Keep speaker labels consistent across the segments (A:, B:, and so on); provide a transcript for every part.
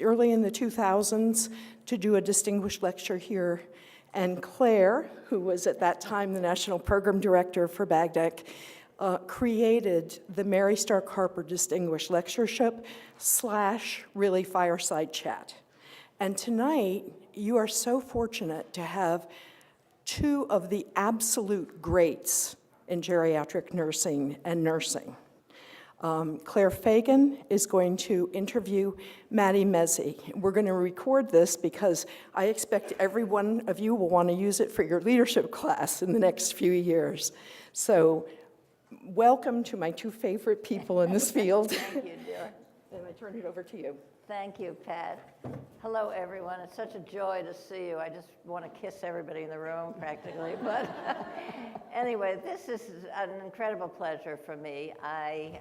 A: early in the 2000s to do a distinguished lecture here. And Claire, who was at that time the National Program Director for BAGDEC, created the Mary Stark Harper Distinguished Lectureship / really fireside chat. And tonight, you are so fortunate to have two of the absolute greats in geriatric nursing and nursing. Claire Fagan is going to interview Mathy Mezey. We're going to record this because I expect every one of you will want to use it for your leadership class in the next few years. So welcome to my two favorite people in this field.
B: Thank you, dear.
A: And I turn it over to you.
B: Thank you, Pat. Hello, everyone. It's such a joy to see you. I just want to kiss everybody in the room, practically. But anyway, this is an incredible pleasure for me. I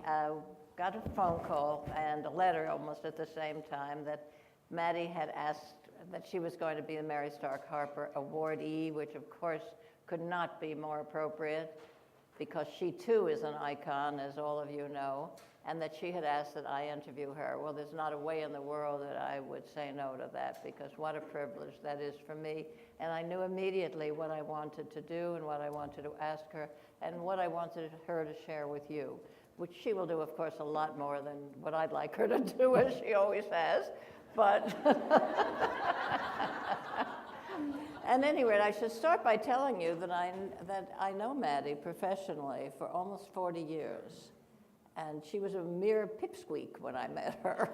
B: got a phone call and a letter almost at the same time that Matty had asked that she was going to be the Mary Stark Harper awardee, which of course could not be more appropriate because she too is an icon, as all of you know, and that she had asked that I interview her. Well, there's not a way in the world that I would say no to that, because what a privilege that is for me. And I knew immediately what I wanted to do and what I wanted to ask her and what I wanted her to share with you, which she will do, of course, a lot more than what I'd like her to do, as she always has. But and anyway, I should start by telling you that I know Matty professionally for almost 40 years. And she was a mere pipsqueak when I met her.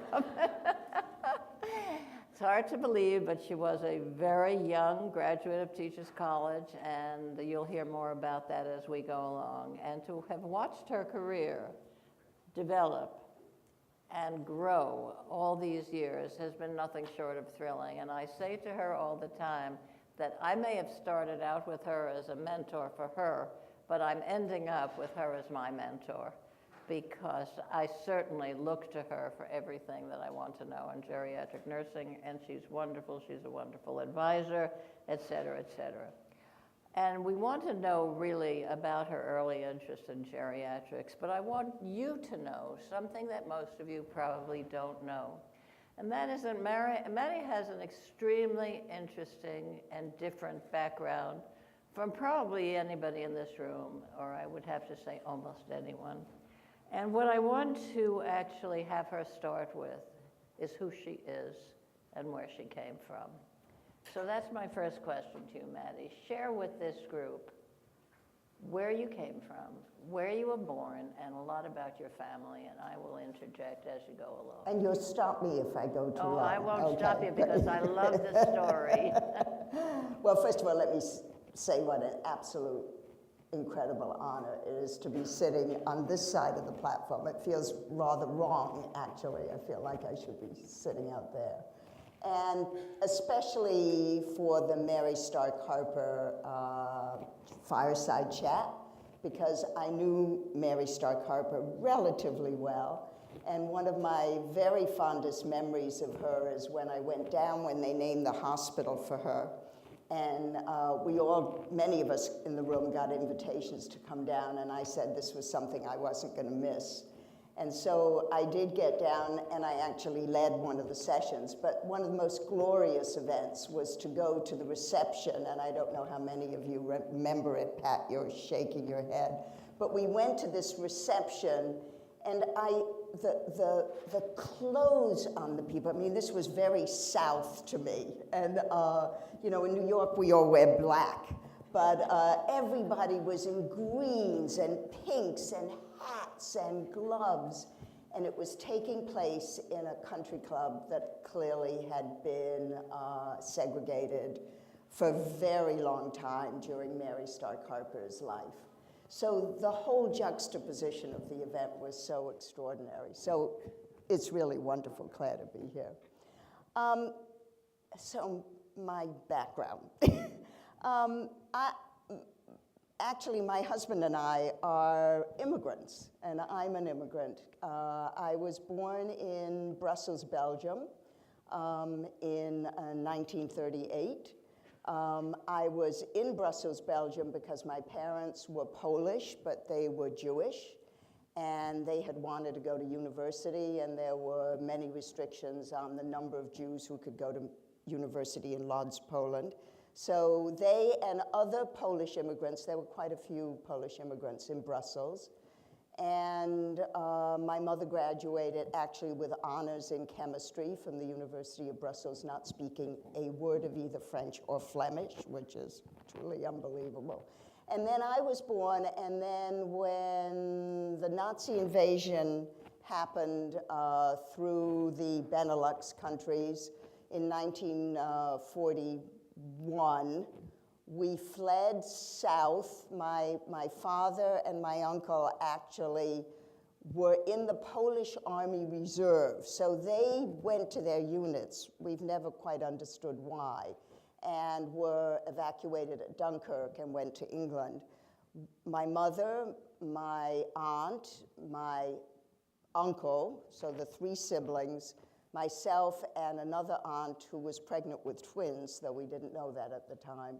B: It's hard to believe, but she was a very young graduate of Teachers College, and you'll hear more about that as we go along. And to have watched her career develop and grow all these years has been nothing short of thrilling. And I say to her all the time that I may have started out with her as a mentor for her, but I'm ending up with her as my mentor, because I certainly look to her for everything that I want to know in geriatric nursing, and she's wonderful, she's a wonderful advisor, et cetera, et cetera. And we want to know really about her early interest in geriatrics, but I want you to know something that most of you probably don't know. And that is that Matty has an extremely interesting and different background from probably anybody in this room, or I would have to say almost anyone. And what I want to actually have her start with is who she is and where she came from. So that's my first question to you, Matty. Share with this group where you came from, where you were born, and a lot about your family, and I will interject as you go along.
C: And you'll stop me if I go too long.
B: Oh, I won't stop you because I love the story.
C: Well, first of all, let me say what an absolute incredible honor it is to be sitting on this side of the platform. It feels rather wrong, actually. I feel like I should be sitting out there. And especially for the Mary Stark Harper fireside chat, because I knew Mary Stark Harper relatively well. And one of my very fondest memories of her is when I went down when they named the hospital for her. And many of us in the room got invitations to come down, and I said this was something I wasn't going to miss. And so I did get down, and I actually led one of the sessions. But one of the most glorious events was to go to the reception, and I don't know how many of you remember it, Pat, you're shaking your head. But we went to this reception, and the clothes on the people, I mean, this was very South to me. And, you know, in New York, we all wear black. But everybody was in greens and pinks and hats and gloves. And it was taking place in a country club that clearly had been segregated for a very long time during Mary Stark Harper's life. So the whole juxtaposition of the event was so extraordinary. So it's really wonderful, Claire, to be here. So my background. Actually, my husband and I are immigrants, and I'm an immigrant. I was born in Brussels, Belgium, in 1938. I was in Brussels, Belgium, because my parents were Polish, but they were Jewish. and they had wanted to go to university, and there were many restrictions on the number of Jews who could go to university in Lodz, Poland. So they and other Polish immigrants, there were quite a few Polish immigrants in Brussels, and my mother graduated actually with honors in chemistry from the University of Brussels, not speaking a word of either French or Flemish, which is truly unbelievable. And then I was born, and then when the Nazi invasion happened through the Benelux countries in 1941, we fled south. My father and my uncle actually were in the Polish Army Reserve. So they went to their units. We've never quite understood why, and were evacuated at Dunkirk and went to England. My mother, my aunt, my uncle, so the three siblings, myself and another aunt who was pregnant with twins, though we didn't know that at the time,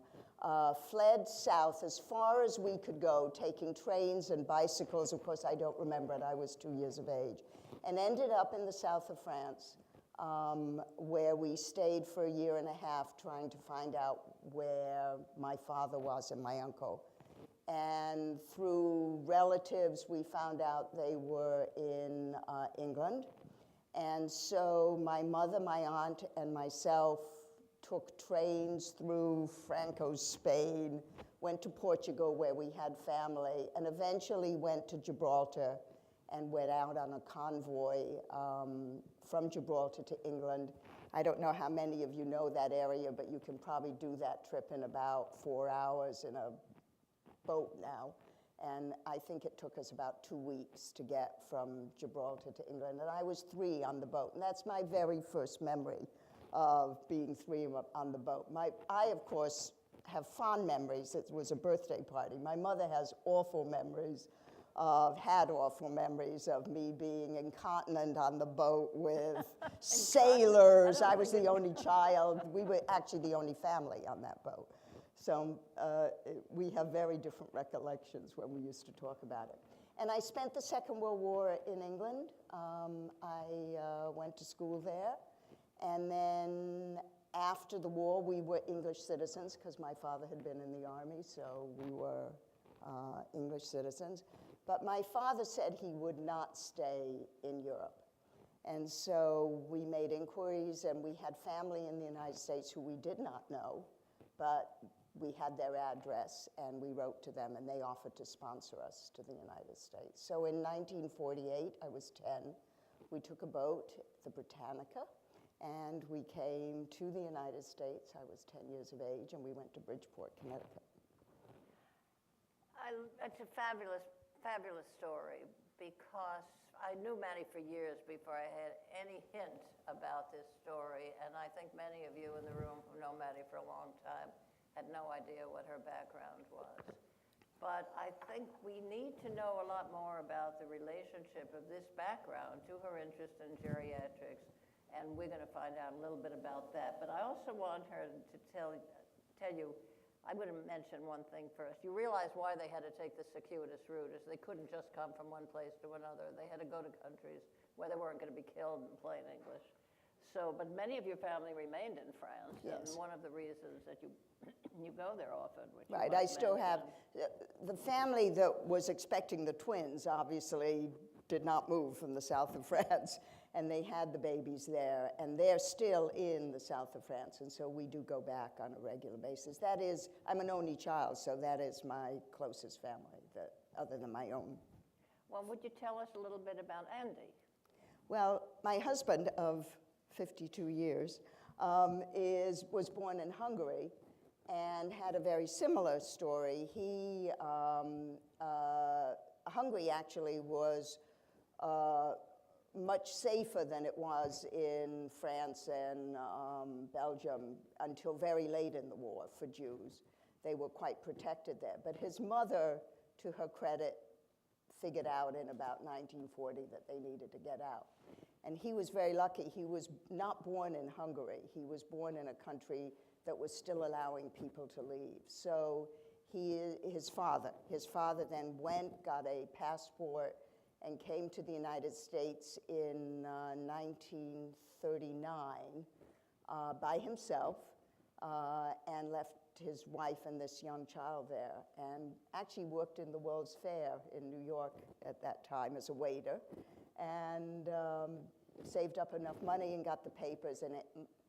C: fled south as far as we could go, taking trains and bicycles. Of course, I don't remember it. I was 2 years of age. And ended up in the south of France, where we stayed for a year and a half trying to find out where my father was and my uncle. And through relatives, we found out they were in England. And so my mother, my aunt, and myself took trains through Franco's Spain, went to Portugal where we had family, and eventually went to Gibraltar and went out on a convoy from Gibraltar to England. I don't know how many of you know that area, but you can probably do that trip in about 4 hours in a boat now. And I think it took us about 2 weeks to get from Gibraltar to England. And I was 3 on the boat. And that's my very first memory of being 3 on the boat. I, of course, have fond memories. It was a birthday party. My mother has awful memories had awful memories of me being incontinent on the boat with sailors. I was the only child. We were actually the only family on that boat. So we have very different recollections when we used to talk about it. And I spent the Second World War in England. I went to school there. And then after the war, we were English citizens because my father had been in the Army, so we were English citizens. But my father said he would not stay in Europe. And so we made inquiries, and we had family in the United States who we did not know, but we had their address, and we wrote to them, and they offered to sponsor us to the United States. So in 1948, I was 10. We took a boat, the Britannica, and we came to the United States. I was 10 years of age, and we went to Bridgeport, Connecticut.
B: It's a fabulous, fabulous story, because I knew Matty for years before I had any hint about this story, and I think many of you in the room who know Matty for a long time had no idea what her background was. But I think we need to know a lot more about the relationship of this background to her interest in geriatrics, and we're going to find out a little bit about that. But I also want her to tell you, I'm going to mention one thing first. You realize why they had to take the circuitous route is they couldn't just come from one place to another. They had to go to countries where they weren't going to be killed in plain English. So, but many of your family remained in France,
C: yes.
B: And one of the reasons that you go there often. Which
C: right, I still have, the family that was expecting the twins obviously did not move from the south of France, and they had the babies there, and they're still in the south of France, and so we do go back on a regular basis. That is, I'm an only child, so that is my closest family, other than my own.
B: Well, would you tell us a little bit about Andy?
C: Well, my husband of 52 years was born in Hungary and had a very similar story. Hungary actually was much safer than it was in France and Belgium until very late in the war for Jews. They were quite protected there. But his mother, to her credit, figured out in about 1940 that they needed to get out. And he was very lucky. He was not born in Hungary. He was born in a country that was still allowing people to leave. So his father then went, got a passport, and came to the United States in 1939 by himself and left his wife and this young child there, and actually worked in the World's Fair in New York at that time as a waiter, and saved up enough money and got the papers, and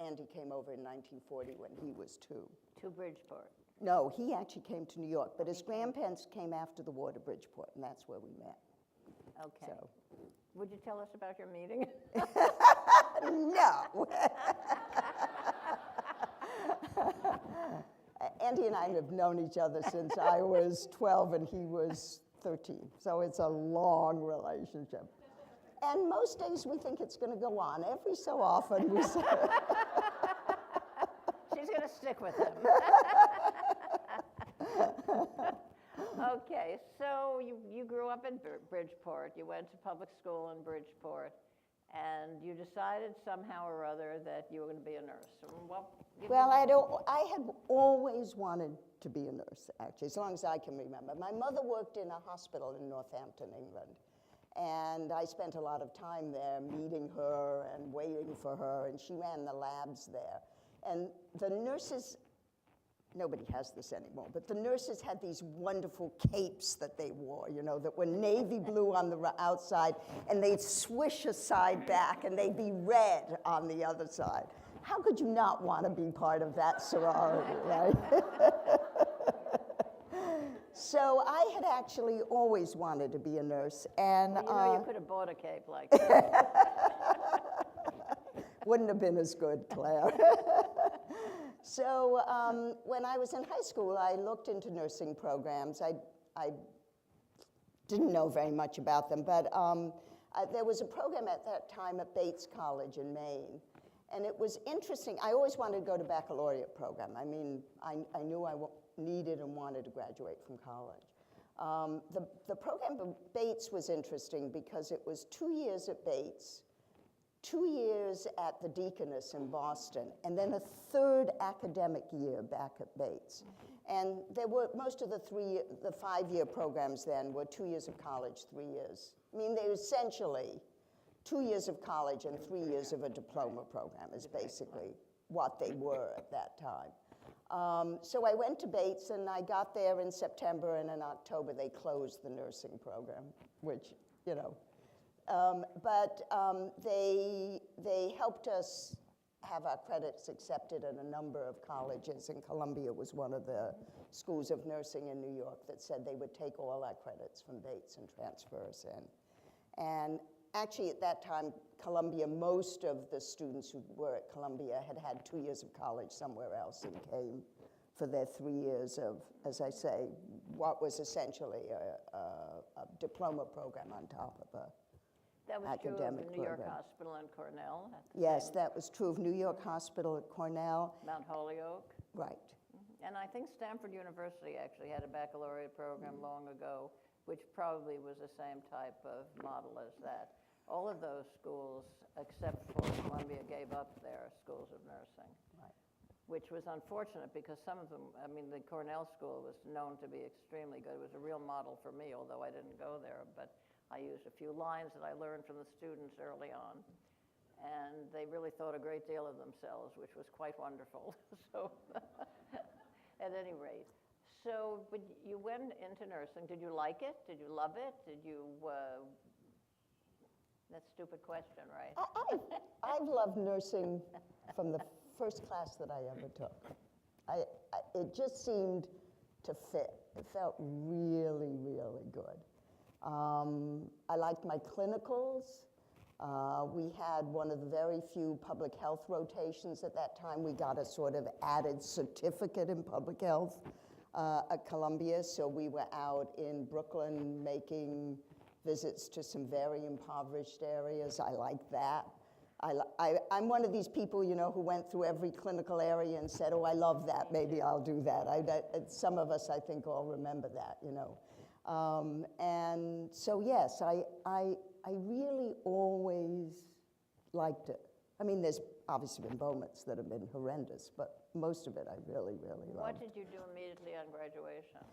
C: Andy came over in 1940 when he was 2.
B: To Bridgeport.
C: No, he actually came to New York, but his grandparents came after the war to Bridgeport, and that's where we met.
B: Okay.
C: So.
B: Would you tell us about your meeting?
C: No. Andy and I have known each other since I was 12 and he was 13, so it's a long relationship. And most days we think it's going to go on. Every so often we say...
B: She's going to stick with him. Okay, so you grew up in Bridgeport. You went to public school in Bridgeport, and you decided somehow or other that you were going to be a nurse.
C: Well, I had always wanted to be a nurse, actually, as long as I can remember. My mother worked in a hospital in Northampton, England, and I spent a lot of time there meeting her and waiting for her, and she ran the labs there. And the nurses, nobody has this anymore, but the nurses had these wonderful capes that they wore, you know, that were navy blue on the outside, and they'd swish a side back, and they'd be red on the other side. How could you not want to be part of that sorority, right? So I had actually always wanted to be a nurse, and
B: well, you could have bought a cape like that.
C: Wouldn't have been as good, Claire. So when I was in high school, I looked into nursing programs. I didn't know very much about them, but there was a program at that time at Bates College in Maine, and it was interesting. I always wanted to go to baccalaureate program. I mean, I knew I needed and wanted to graduate from college. The program at Bates was interesting because it was 2 years at Bates, 2 years at the Deaconess in Boston, and then a third academic year back at Bates. And there were, most of the 5-year programs then were 2 years of college, 3 years. I mean, they were essentially 2 years of college and 3 years of a diploma program is basically what they were at that time. So I went to Bates, and I got there in September, and in October they closed the nursing program, which, you know, they helped us have our credits accepted at a number of colleges, and Columbia was one of the schools of nursing in New York that said they would take all our credits from Bates and transfer us in. And actually at that time, Columbia, most of the students who were at Columbia had had 2 years of college somewhere else and came for their 3 years of, as I say, what was essentially a diploma program on top of a
B: That was
C: academic
B: true of New York
C: program.
B: Hospital and Cornell?
C: Yes, that was true of New York Hospital at Cornell.
B: Mount Holyoke?
C: Right.
B: And I think Stanford University actually had a baccalaureate program long ago, which probably was the same type of model as that. All of those schools, except for Columbia, gave up their schools of nursing,
C: Right.
B: which was unfortunate because some of them, I mean, the Cornell school was known to be extremely good. It was a real model for me, although I didn't go there, but I used a few lines that I learned from the students early on. And they really thought a great deal of themselves, which was quite wonderful. So, at any rate. So, but you went into nursing. Did you like it? Did you love it? Did you, that's a stupid question, right?
C: I've loved nursing from the first class that I ever took. It just seemed to fit. It felt really, really good. I liked my clinicals. We had one of the very few public health rotations at that time. We got a sort of added certificate in public health at Columbia, so we were out in Brooklyn making visits to some very impoverished areas. I liked that. I'm one of these people, you know, who went through every clinical area and said, oh, I love that, maybe I'll do that. Some of us, I think, all remember that, you know. And so, yes, I really always liked it. I mean, there's obviously been moments that have been horrendous, but most of it I really, really loved.
B: What did you do immediately on graduation?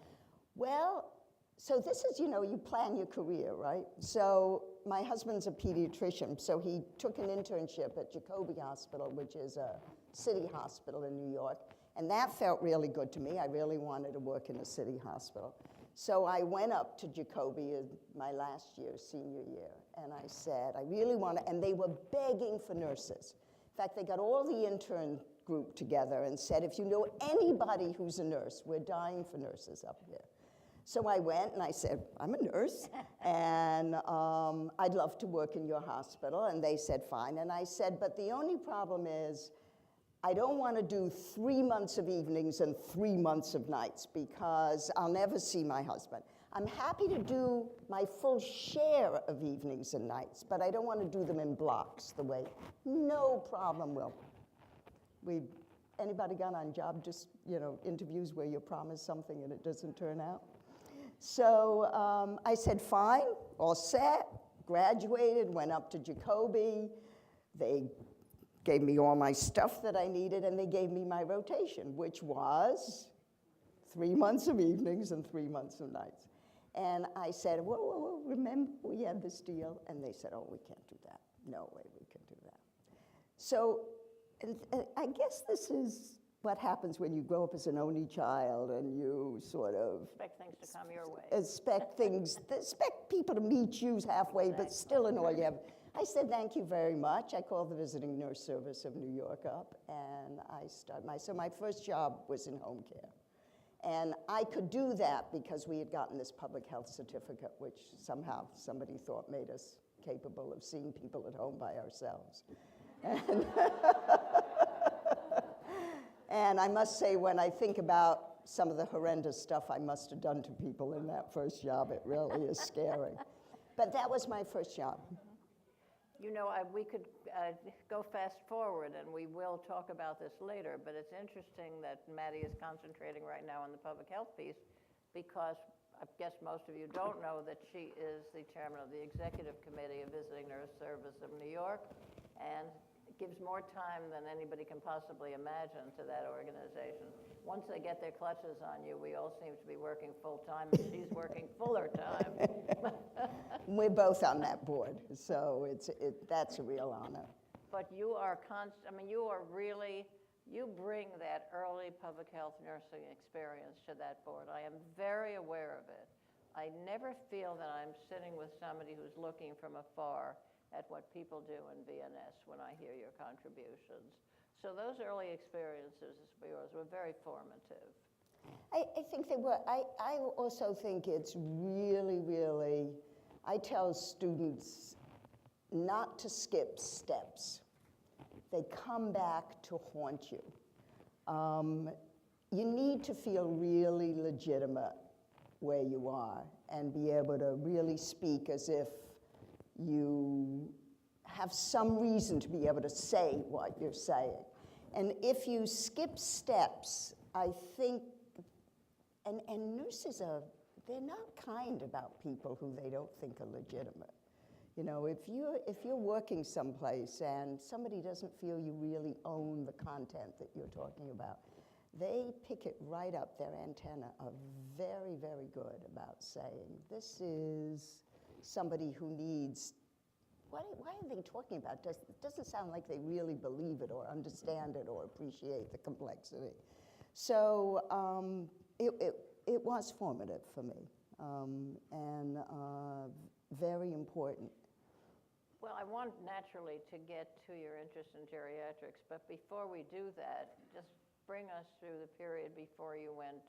C: Well, So this is, you plan your career, right? So my husband's a pediatrician, so he took an internship at Jacobi Hospital, which is a city hospital in New York, and that felt really good to me. I really wanted to work in a city hospital. So I went up to Jacobi in my last year, senior year, and I said, I really want to, and they were begging for nurses. In fact, they got all the intern group together and said, if you know anybody who's a nurse, we're dying for nurses up here. So I went and I said, I'm a nurse, and I'd love to work in your hospital. And they said, fine. And I said, but the only problem is I don't want to do 3 months of evenings and 3 months of nights because I'll never see my husband. I'm happy to do my full share of evenings and nights, but I don't want to do them in blocks the way. No problem, Will. Anybody got on job just, interviews where you promise something and it doesn't turn out? So I said, fine, all set, graduated, went up to Jacobi. They gave me all my stuff that I needed, and they gave me my rotation, which was 3 months of evenings and 3 months of nights. And I said, whoa, remember we had this deal? And they said, oh, we can't do that. No way we can do that. So and I guess this is what happens when you grow up as an only child and you sort of
B: Expect things to come your way.
C: expect people to meet you halfway, but still annoy you. I said, thank you very much. I called the Visiting Nurse Service of New York up, and I started so my first job was in home care. And I could do that because we had gotten this public health certificate, which somehow somebody thought made us capable of seeing people at home by ourselves. And I must say, when I think about some of the horrendous stuff I must have done to people in that first job, it really is scary. But that was my first job.
B: We could go fast forward, and we will talk about this later, but it's interesting that Matty is concentrating right now on the public health piece because I guess most of you don't know that she is the chairman of the executive committee of Visiting Nurse Service of New York, and gives more time than anybody can possibly imagine to that organization. Once they get their clutches on you, we all seem to be working full time, and she's working fuller time.
C: We're both on that board, so that's a real honor.
B: But you are you bring that early public health nursing experience to that board. I am very aware of it. I never feel that I'm sitting with somebody who's looking from afar at what people do in VNS when I hear your contributions. So those early experiences of yours were very formative.
C: I think they were. I also think it's really, really, I tell students not to skip steps. They come back to haunt you. You need to feel really legitimate where you are and be able to really speak as if you have some reason to be able to say what you're saying. And if you skip steps, I think, and nurses they're not kind about people who they don't think are legitimate. If you're working someplace and somebody doesn't feel you really own the content that you're talking about, they pick it right up. Their antenna are very, very good about saying, this is somebody who needs, why are they talking about? It doesn't sound like they really believe it or understand it or appreciate the complexity. So it was formative for me and very important.
B: Well, I want naturally to get to your interest in geriatrics, but before we do that, just bring us through the period before you went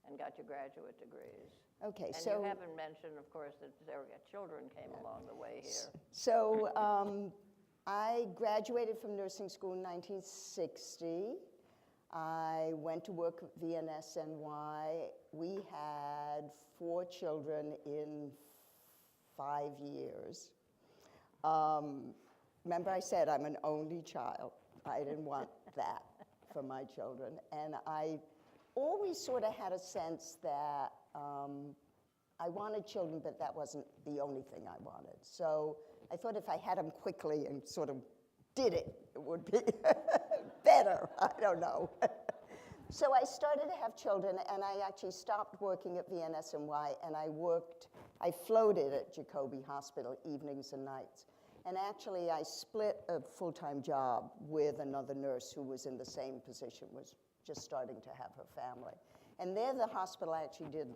B: and got your graduate degrees.
C: Okay,
B: and
C: so
B: you haven't mentioned, of course, that children came along the way here.
C: So I graduated from nursing school in 1960. I went to work at VNS-NY. We had 4 children in 5 years. Remember I said I'm an only child. I didn't want that for my children. And I always sort of had a sense that I wanted children, but that wasn't the only thing I wanted. So I thought if I had them quickly and sort of did it, it would be better. I don't know. So I started to have children, and I actually stopped working at VNSNY, and I floated at Jacobi Hospital evenings and nights. And actually, I split a full-time job with another nurse who was in the same position, was just starting to have her family. And there, the hospital actually did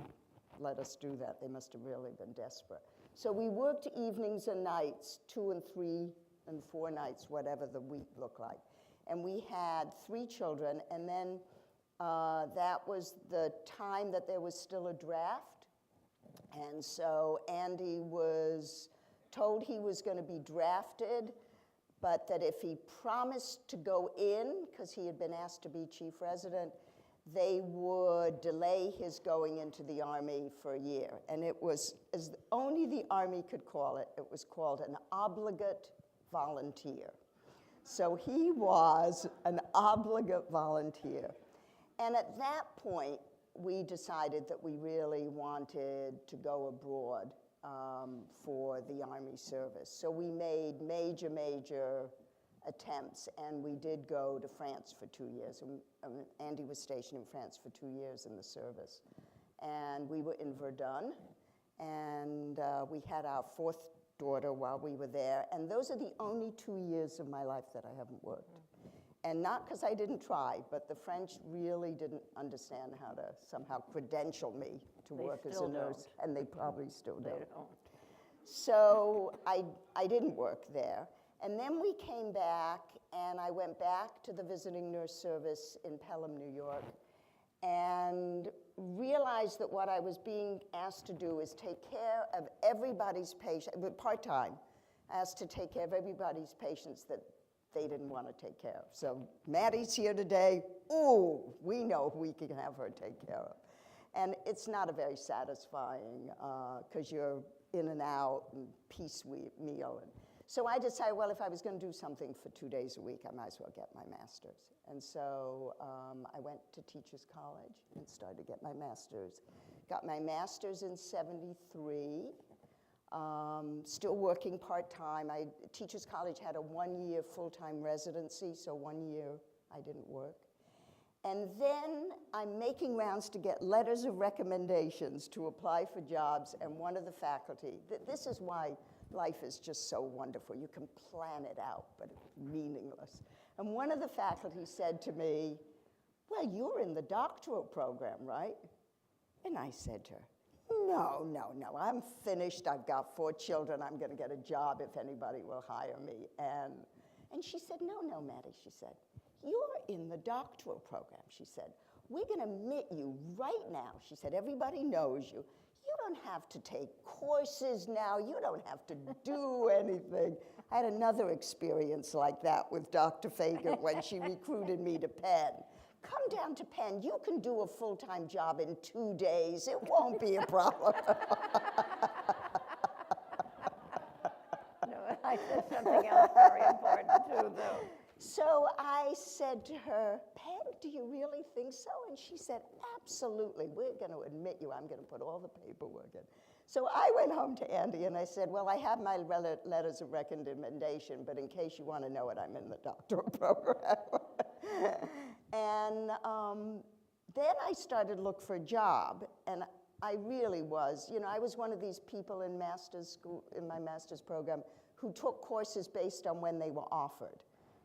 C: let us do that. They must have really been desperate. So we worked evenings and nights, 2 and 3 and 4 nights, whatever the week looked like. And we had 3 children, and then that was the time that there was still a draft. And so Andy was told he was going to be drafted, but that if he promised to go in, because he had been asked to be chief resident, they would delay his going into the Army for a year. And it was, as only the Army could call it, it was called an obligate volunteer. So he was an obligate volunteer. And at that point, we decided that we really wanted to go abroad for the Army service. So we made major attempts, and we did go to France for 2 years. And Andy was stationed in France for 2 years in the service. And we were in Verdun, and we had our 4th daughter while we were there. And those are the only 2 years of my life that I haven't worked. And not because I didn't try, but the French really didn't understand how to somehow credential me to work as a nurse, and they probably still don't. So I didn't work there. And then we came back, and I went back to the visiting nurse service in Pelham, New York, and realized that what I was being asked to do is take care of everybody's patient, but part-time, asked to take care of everybody's patients that they didn't want to take care of. So Maddie's here today. Ooh, we know we can have her take care of. And it's not a very satisfying, because you're in and out and piecemeal. And so I decided, well, if I was going to do something for 2 days a week, I might as well get my master's. And so I went to Teachers College and started to get my master's. Got my master's in '73. Still working part-time. Teachers College had a 1-year full-time residency, so 1 year I didn't work. And then I'm making rounds to get letters of recommendations to apply for jobs, and one of the faculty, this is why life is just so wonderful. You can plan it out, but it's meaningless. And one of the faculty said to me, well, you're in the doctoral program, right? And I said to her, no, I'm finished. I've got 4 children. I'm going to get a job if anybody will hire me. And she said, no, Matty, she said, you're in the doctoral program. She said, we're going to admit you right now. She said, everybody knows you. You don't have to take courses now. You don't have to do anything. I had another experience like that with Dr. Fagan when she recruited me to Penn. Come down to Penn. You can do a full-time job in 2 days. It won't be a problem.
B: No, I said something else very important too, though.
C: So I said to her, Penn, do you really think so? And she said, absolutely. We're going to admit you. I'm going to put all the paperwork in. So I went home to Andy and I said, well, I have my letters of recommendation, but in case you want to know it, I'm in the doctoral program. And then I started to look for a job, and I really was. You know, I was one of these people in master's school, in my master's program, who took courses based on when they were offered,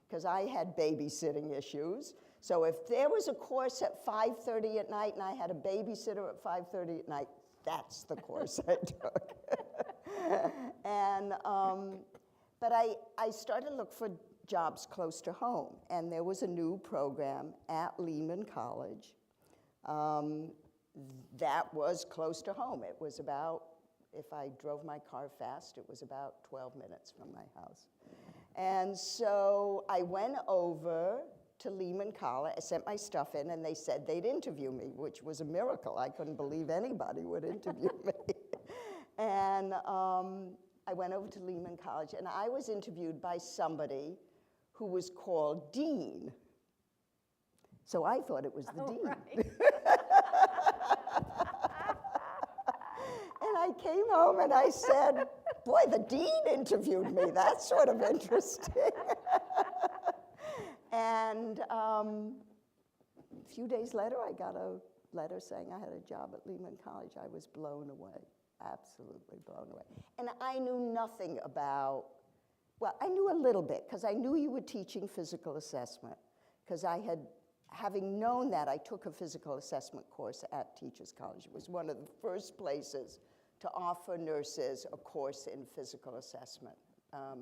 C: because I had babysitting issues. So if there was a course at 5:30 at night and I had a babysitter at 5:30 at night, that's the course I took. And, but I started to look for jobs close to home, and there was a new program at Lehman College that was close to home. It was about, if I drove my car fast, it was about 12 minutes from my house. And so I went over to Lehman College, I sent my stuff in, and they said they'd interview me, which was a miracle. I couldn't believe anybody would interview me. And I went over to Lehman College, and I was interviewed by somebody who was called Dean. So I thought it was the Dean.
B: Right.
C: And I came home and I said, boy, the Dean interviewed me. That's sort of interesting. And few days later, I got a letter saying I had a job at Lehman College. I was blown away, absolutely blown away. And I knew nothing about, well, I knew a little bit, because I knew you were teaching physical assessment, because having known that, I took a physical assessment course at Teachers College. It was one of the first places to offer nurses a course in physical assessment.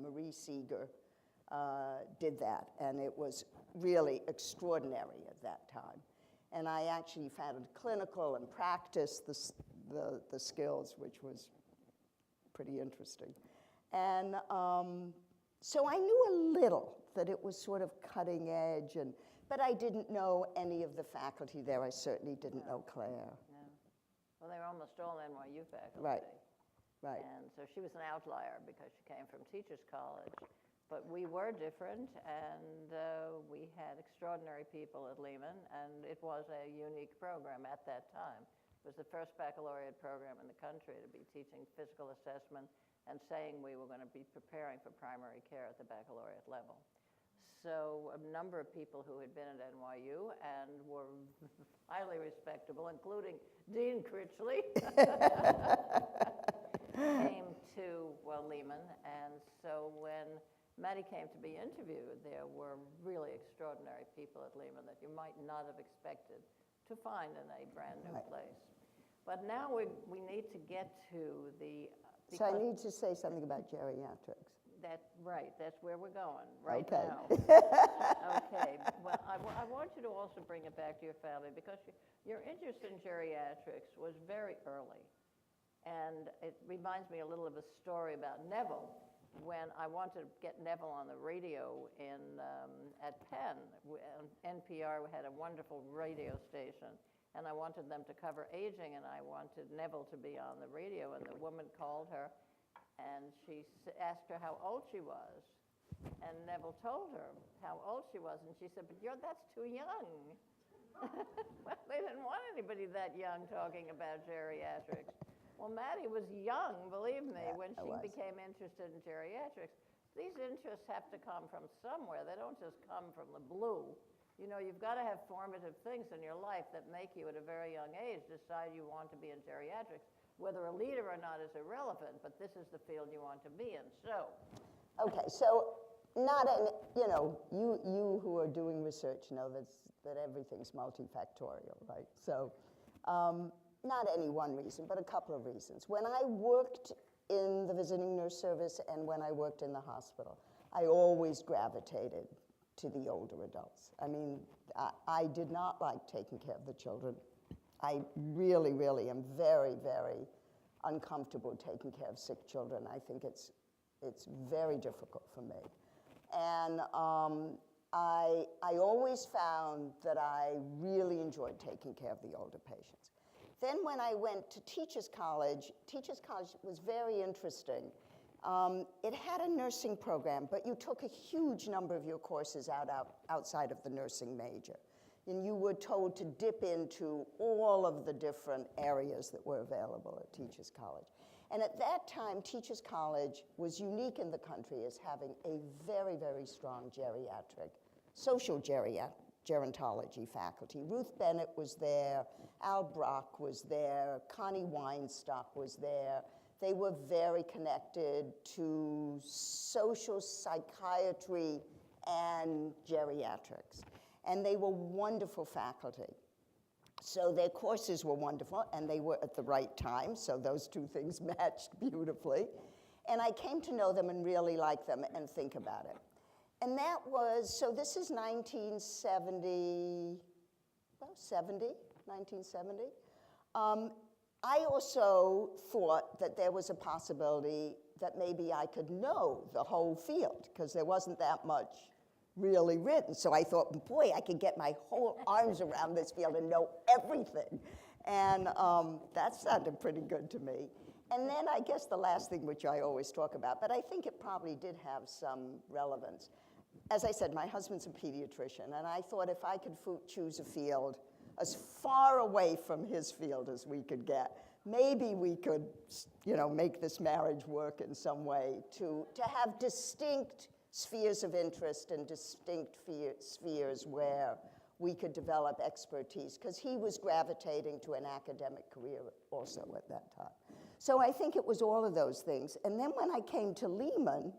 C: Marie Seeger did that, and it was really extraordinary at that time. And I actually found clinical and practiced the skills, which was pretty interesting. And so I knew a little that it was sort of cutting edge, but I didn't know any of the faculty there. I certainly didn't know Claire.
B: No. Well, they were almost all NYU faculty.
C: Right, right.
B: And so she was an outlier because she came from Teachers College. But we were different, and we had extraordinary people at Lehman, and it was a unique program at that time. It was the first baccalaureate program in the country to be teaching physical assessment and saying we were going to be preparing for primary care at the baccalaureate level. So a number of people who had been at NYU and were highly respectable, including Dean Critchley, came to Lehman. And so when Matty came to be interviewed, there were really extraordinary people at Lehman that you might not have expected to find in a brand new place. But now we need to get to the...
C: So I need to say something about geriatrics.
B: Right, that's where we're going right
C: Okay.
B: now. Okay, well, I want you to also bring it back to your family, because your interest in geriatrics was very early. And it reminds me a little of a story about Neville. When I wanted to get Neville on the radio at Penn, NPR had a wonderful radio station, and I wanted them to cover aging, and I wanted Neville to be on the radio, and the woman called her, and she asked her how old she was, and Neville told her how old she was, and she said, "But that's too young." Well, they didn't want anybody that young talking about geriatrics. Well, Matty was young, believe me, when she became interested in geriatrics. These interests have to come from somewhere. They don't just come from the blue. You know, you've got to have formative things in your life that make you, at a very young age, decide you want to be in geriatrics. Whether a leader or not is irrelevant, but this is the field you want to be in. So. Okay,
C: so you who are doing research know that everything's multifactorial, right? So. Not any one reason, but a couple of reasons. When I worked in the visiting nurse service and when I worked in the hospital, I always gravitated to the older adults. I mean, I did not like taking care of the children. I really, really am very, very uncomfortable taking care of sick children. I think it's very difficult for me. And I always found that I really enjoyed taking care of the older patients. Then when I went to Teachers College was very interesting. It had a nursing program, but you took a huge number of your courses outside of the nursing major. And you were told to dip into all of the different areas that were available at Teachers College. And at that time, Teachers College was unique in the country as having a very, very strong social gerontology faculty. Ruth Bennett was there, Al Brock was there, Connie Weinstock was there. They were very connected to social psychiatry and geriatrics. And they were wonderful faculty. So their courses were wonderful, and they were at the right time, so those two things matched beautifully. And I came to know them and really like them and think about it. And that was, so this is 1970. I also thought that there was a possibility that maybe I could know the whole field, because there wasn't that much really written. So I thought, boy, I could get my whole arms around this field and know everything. And that sounded pretty good to me. And then I guess the last thing, which I always talk about, but I think it probably did have some relevance. As I said, my husband's a pediatrician, and I thought if I could choose a field as far away from his field as we could get, maybe we could, make this marriage work in some way to have distinct spheres of interest and distinct spheres where we could develop expertise, because he was gravitating to an academic career also at that time. So I think it was all of those things. And then when I came to Lehman,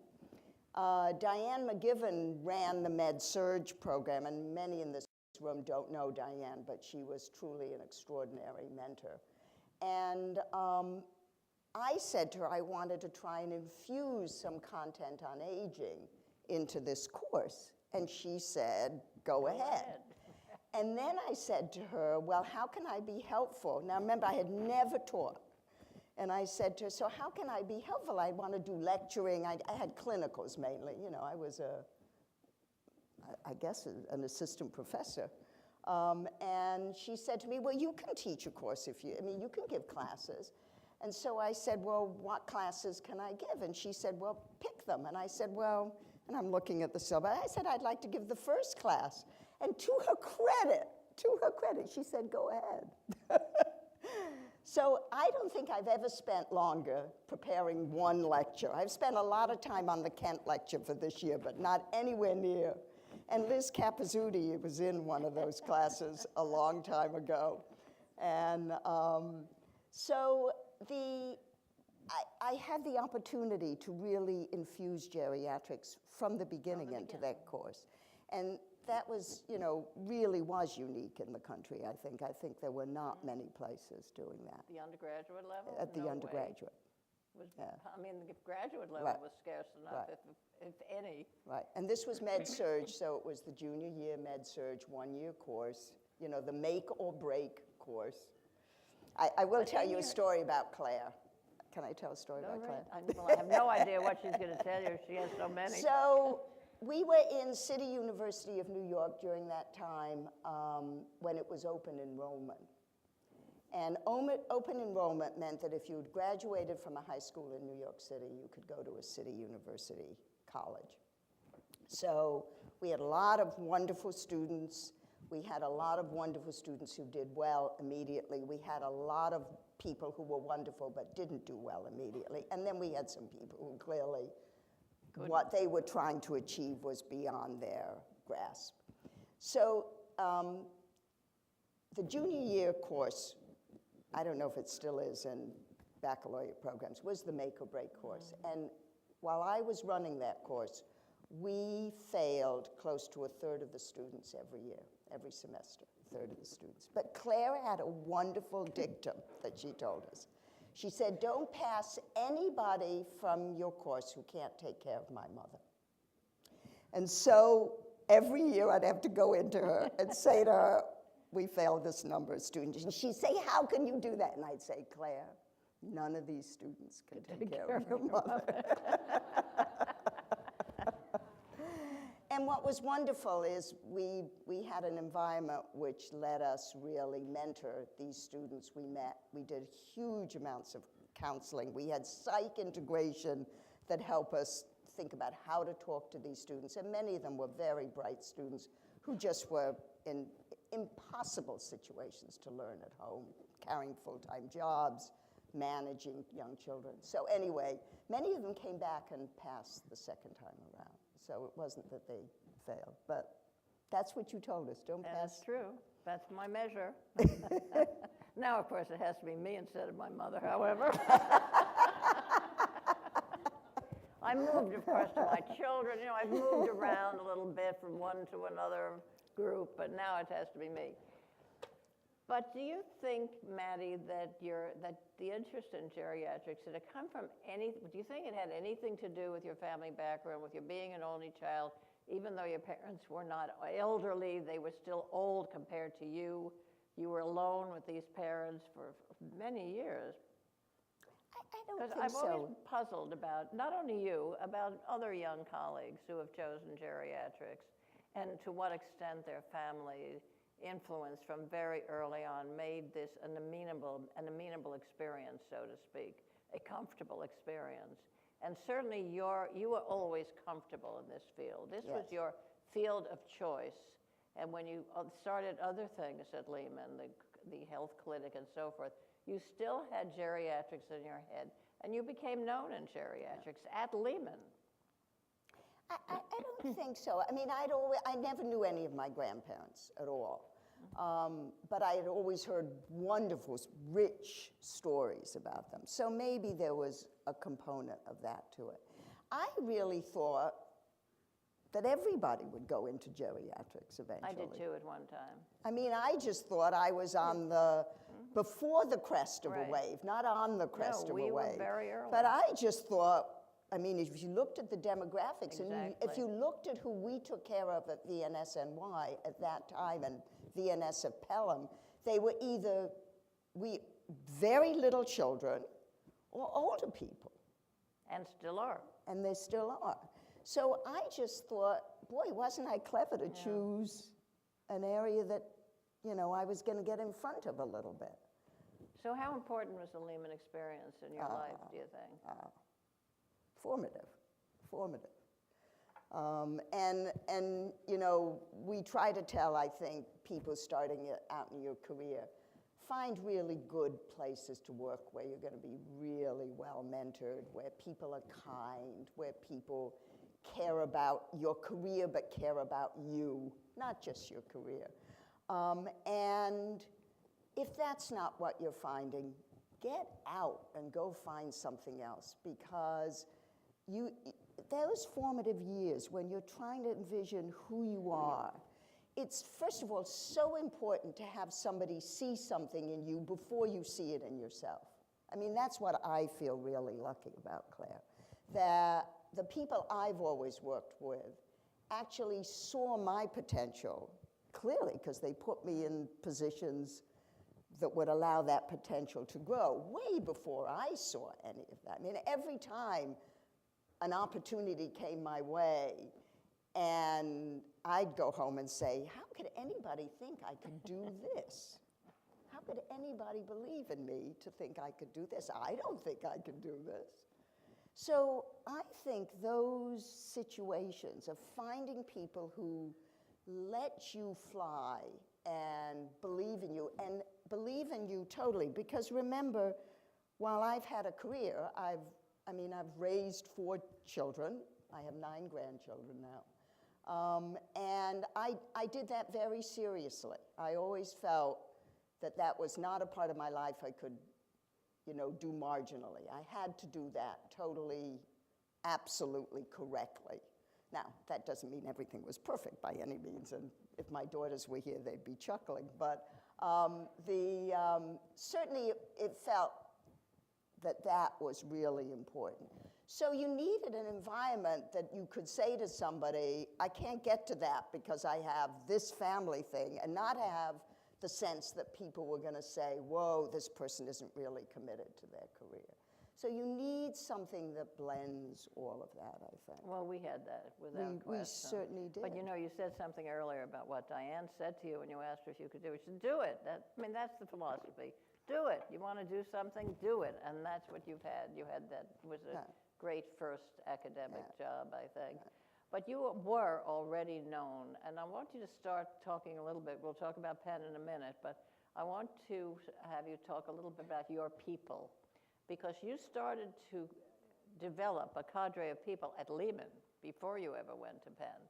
C: Diane McGivern ran the Med-Surg program, and many in this room don't know Diane, but she was truly an extraordinary mentor. And I said to her I wanted to try and infuse some content on aging into this course. And she said, go ahead. And then I said to her, well, how can I be helpful? Now remember, I had never taught. And I said to her, so how can I be helpful? I want to do lecturing. I had clinicals mainly. You know, I was I guess an assistant professor. And she said to me, well, you can teach a course if you, I mean, you can give classes. And so I said, well, what classes can I give? And she said, well, pick them. And I said, well, and I'm looking at the syllabus, I said, I'd like to give the first class. And to her credit, she said, go ahead. So I don't think I've ever spent longer preparing one lecture. I've spent a lot of time on the Kent lecture for this year, but not anywhere near. And Liz Capizzuti was in one of those classes a long time ago. And so I had the opportunity to really infuse geriatrics from the beginning into that course. And that was, you know, really was unique in the country, I think. I think there were not many places doing that.
B: The undergraduate level?
C: At the
B: No
C: undergraduate.
B: way.
C: Yeah.
B: I mean, the graduate level
C: Right.
B: was scarce enough,
C: Right.
B: if any.
C: Right, and this was Med-Surg, so it was the junior year Med-Surg one-year course, you know, the make or break course. I will tell you a story about Claire. Can I tell a story about Claire?
B: I have no idea what she's going to tell you. She has so many.
C: So we were in City University of New York during that time when it was open enrollment. And open enrollment meant that if you had graduated from a high school in New York City, you could go to a city university college. So we had a lot of wonderful students. We had a lot of wonderful students who did well immediately. We had a lot of people who were wonderful but didn't do well immediately. And then we had some people who clearly, what they were trying to achieve was beyond their grasp. So the junior year course, I don't know if it still is in baccalaureate programs, was the make or break course. And while I was running that course, we failed close to a third of the students every year, every semester, a third of the students. But Claire had a wonderful dictum that she told us. She said, don't pass anybody from your course who can't take care of my mother. And so every year I'd have to go into her and say to her, we failed this number of students. And she'd say, how can you do that? And I'd say, Claire, none of these students can take care of your mother. And what was wonderful is we had an environment which let us really mentor these students we met. We did huge amounts of counseling. We had psych integration that helped us think about how to talk to these students. And many of them were very bright students who just were in impossible situations to learn at home, carrying full-time jobs, managing young children. So anyway, many of them came back and passed the second time around. So it wasn't that they failed, but that's what you told us, don't pass.
B: That's true. That's my measure. Now, of course, it has to be me instead of my mother, however. I moved, of course, to my children. You know, I've moved around a little bit from one to another group, but now it has to be me. But do you think, Matty, that the interest in geriatrics, did it come from do you think it had anything to do with your family background, with your being an only child, even though your parents were not elderly, they were still old compared to you? You were alone with these parents for many years.
C: I don't think
B: I've
C: so.
B: always puzzled about, not only you, about other young colleagues who have chosen geriatrics, and to what extent their family influence from very early on made this an amenable experience, so to speak, a comfortable experience. And certainly you were always comfortable in this field. This was your field of choice. And when you started other things at Lehman, the health clinic and so forth, you still had geriatrics in your head, and you became known in geriatrics at Lehman.
C: I don't think so. I mean, I never knew any of my grandparents at all. But I had always heard wonderful, rich stories about them. So maybe there was a component of that to it. I really thought that everybody would go into geriatrics eventually.
B: I did too at one time.
C: I mean, I just thought I was on before the crest of a
B: Right.
C: wave, not on the crest of a wave.
B: we were very early.
C: But I just thought, I mean, if you looked at the demographics, and if
B: Exactly.
C: you looked at who we took care of at VNS-NY at that time, and VNS of Pelham, they were either very little children or older people.
B: And still are.
C: And they still are. So I just thought, boy, wasn't I clever to choose an area that, you know, I was going to get in front of a little bit.
B: So how important was the Lehman experience in your life, do you think?
C: Formative. And you know, we try to tell, I think, people starting out in your career, find really good places to work where you're going to be really well mentored, where people are kind, where people care about your career but care about you, not just your career. And if that's not what you're finding, get out and go find something else, because those formative years when you're trying to envision who you are, it's, first of all, so important to have somebody see something in you before you see it in yourself. I mean, that's what I feel really lucky about, Claire, that the people I've always worked with actually saw my potential clearly, because they put me in positions that would allow that potential to grow way before I saw any of that. I mean, every time an opportunity came my way, and I'd go home and say, how could anybody think I could do this? How could anybody believe in me to think I could do this? I don't think I could do this. So I think those situations of finding people who let you fly and believe in you totally, because remember, while I've had a career, I've raised 4 children. I have 9 grandchildren now. And I did that very seriously. I always felt that that was not a part of my life I could, you know, do marginally. I had to do that totally, absolutely correctly. Now, that doesn't mean everything was perfect by any means, and if my daughters were here, they'd be chuckling. But certainly it felt that was really important. So you needed an environment that you could say to somebody, I can't get to that because I have this family thing, and not have the sense that people were going to say, whoa, this person isn't really committed to their career. So you need something that blends all of that, I think.
B: Well, we had that without question.
C: We certainly did.
B: But you know, you said something earlier about what Diane said to you when you asked her if you could do it. She said, do it. That's the philosophy. Do it. You want to do something, do it. And that's what you've had. You had that, was a great first academic job, I think. But you were already known, and I want you to start talking a little bit. We'll talk about Penn in a minute, but I want to have you talk a little bit about your people, because you started to develop a cadre of people at Lehman before you ever went to Penn.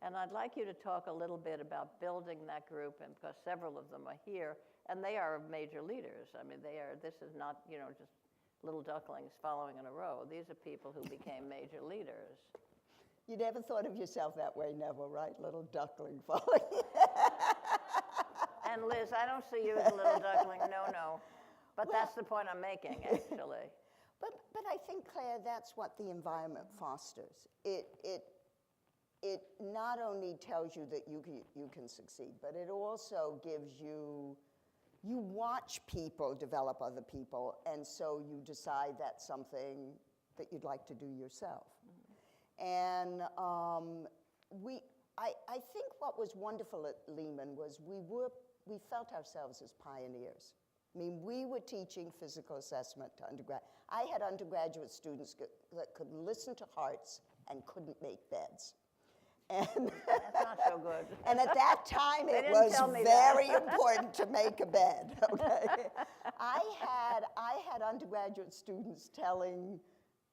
B: And I'd like you to talk a little bit about building that group, and because several of them are here, and they are major leaders. I mean, this is not, you know, just little ducklings following in a row. These are people who became major leaders.
C: You never thought of yourself that way, Neville, right? Little duckling falling.
B: And Liz, I don't see you as a little duckling, no. But that's the point I'm making, actually.
C: But I think, Claire, that's what the environment fosters. It not only tells you that you can succeed, but it also gives you watch people develop other people, and so you decide that's something that you'd like to do yourself. And I think what was wonderful at Lehman was we felt ourselves as pioneers. I mean, we were teaching physical assessment to undergrad. I had undergraduate students that could listen to hearts and couldn't make beds. And
B: That's not so good.
C: And at that time, it was very important to make a bed, okay? I had undergraduate students telling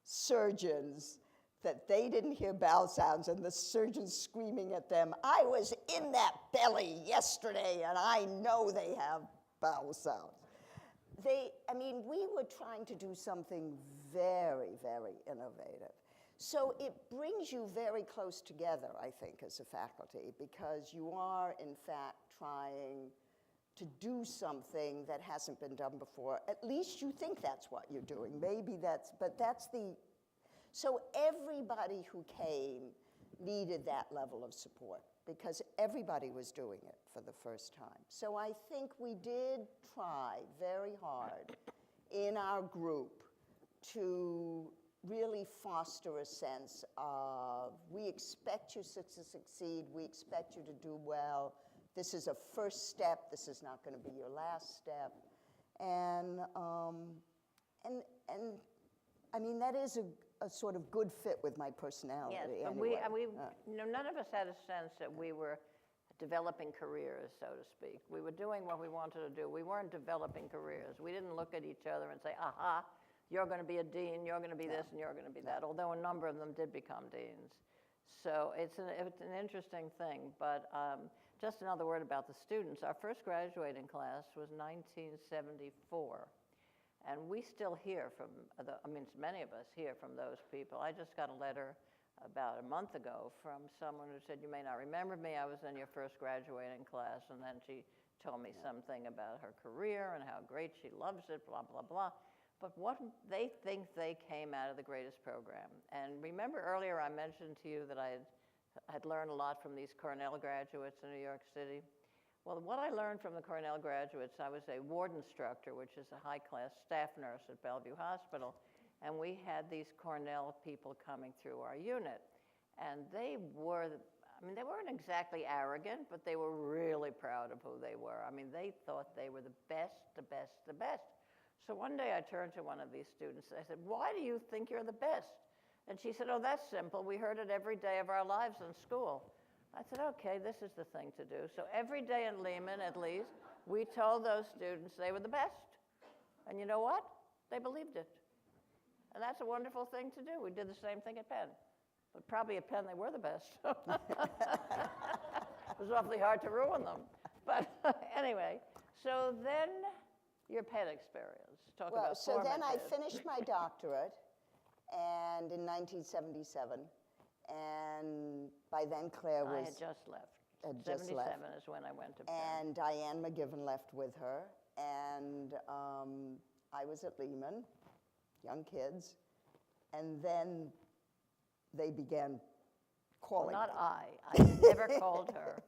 C: surgeons that they didn't hear bowel sounds and the surgeon screaming at them, I was in that belly yesterday and I know they have bowel sounds. I mean, we were trying to do something very, very innovative. So it brings you very close together, I think, as a faculty, because you are, in fact, trying to do something that hasn't been done before. At least you think that's what you're doing. Maybe but that's the, so everybody who came needed that level of support because everybody was doing it for the first time. So I think we did try very hard in our group to really foster a sense of, we expect you to succeed, we expect you to do well, this is a first step, this is not going to be your last step. And I mean, that is a sort of good fit with my personality.
B: Yes, but
C: anyway.
B: none of us had a sense that we were developing careers, so to speak. We were doing what we wanted to do. We weren't developing careers. We didn't look at each other and say, aha, you're going to be a dean, you're going to be this, and you're going to be that, although a number of them did become deans. So it's an interesting thing. But just another word about the students. Our first graduating class was 1974. And we still hear from, many of us hear from those people. I just got a letter about a month ago from someone who said, you may not remember me, I was in your first graduating class, and then she told me something about her career and how great she loves it, blah, blah, blah. But what they think they came out of the greatest program. And remember earlier I mentioned to you that I had learned a lot from these Cornell graduates in New York City. Well, what I learned from the Cornell graduates, I was a ward instructor, which is a high-class staff nurse at Bellevue Hospital, and we had these Cornell people coming through our unit. And they were, they weren't exactly arrogant, but they were really proud of who they were. I mean, they thought they were the best, the best, the best. So one day I turned to one of these students, I said, why do you think you're the best? And she said, oh, that's simple. We heard it every day of our lives in school. I said, okay, this is the thing to do. So every day in Lehman, at least, we told those students they were the best. And you know what? They believed it. And that's a wonderful thing to do. We did the same thing at Penn. But probably at Penn, they were the best. It was awfully hard to ruin them. But anyway, so then your Penn experience. Talk about
C: so then I
B: formative.
C: finished my doctorate and in 1977. And by then Claire was...
B: I had just left.
C: Had just
B: 77
C: left.
B: is when I went to Penn.
C: And Diane McGiven left with her. And I was at Lehman, young kids. And then they began calling
B: Not
C: me.
B: I never called her.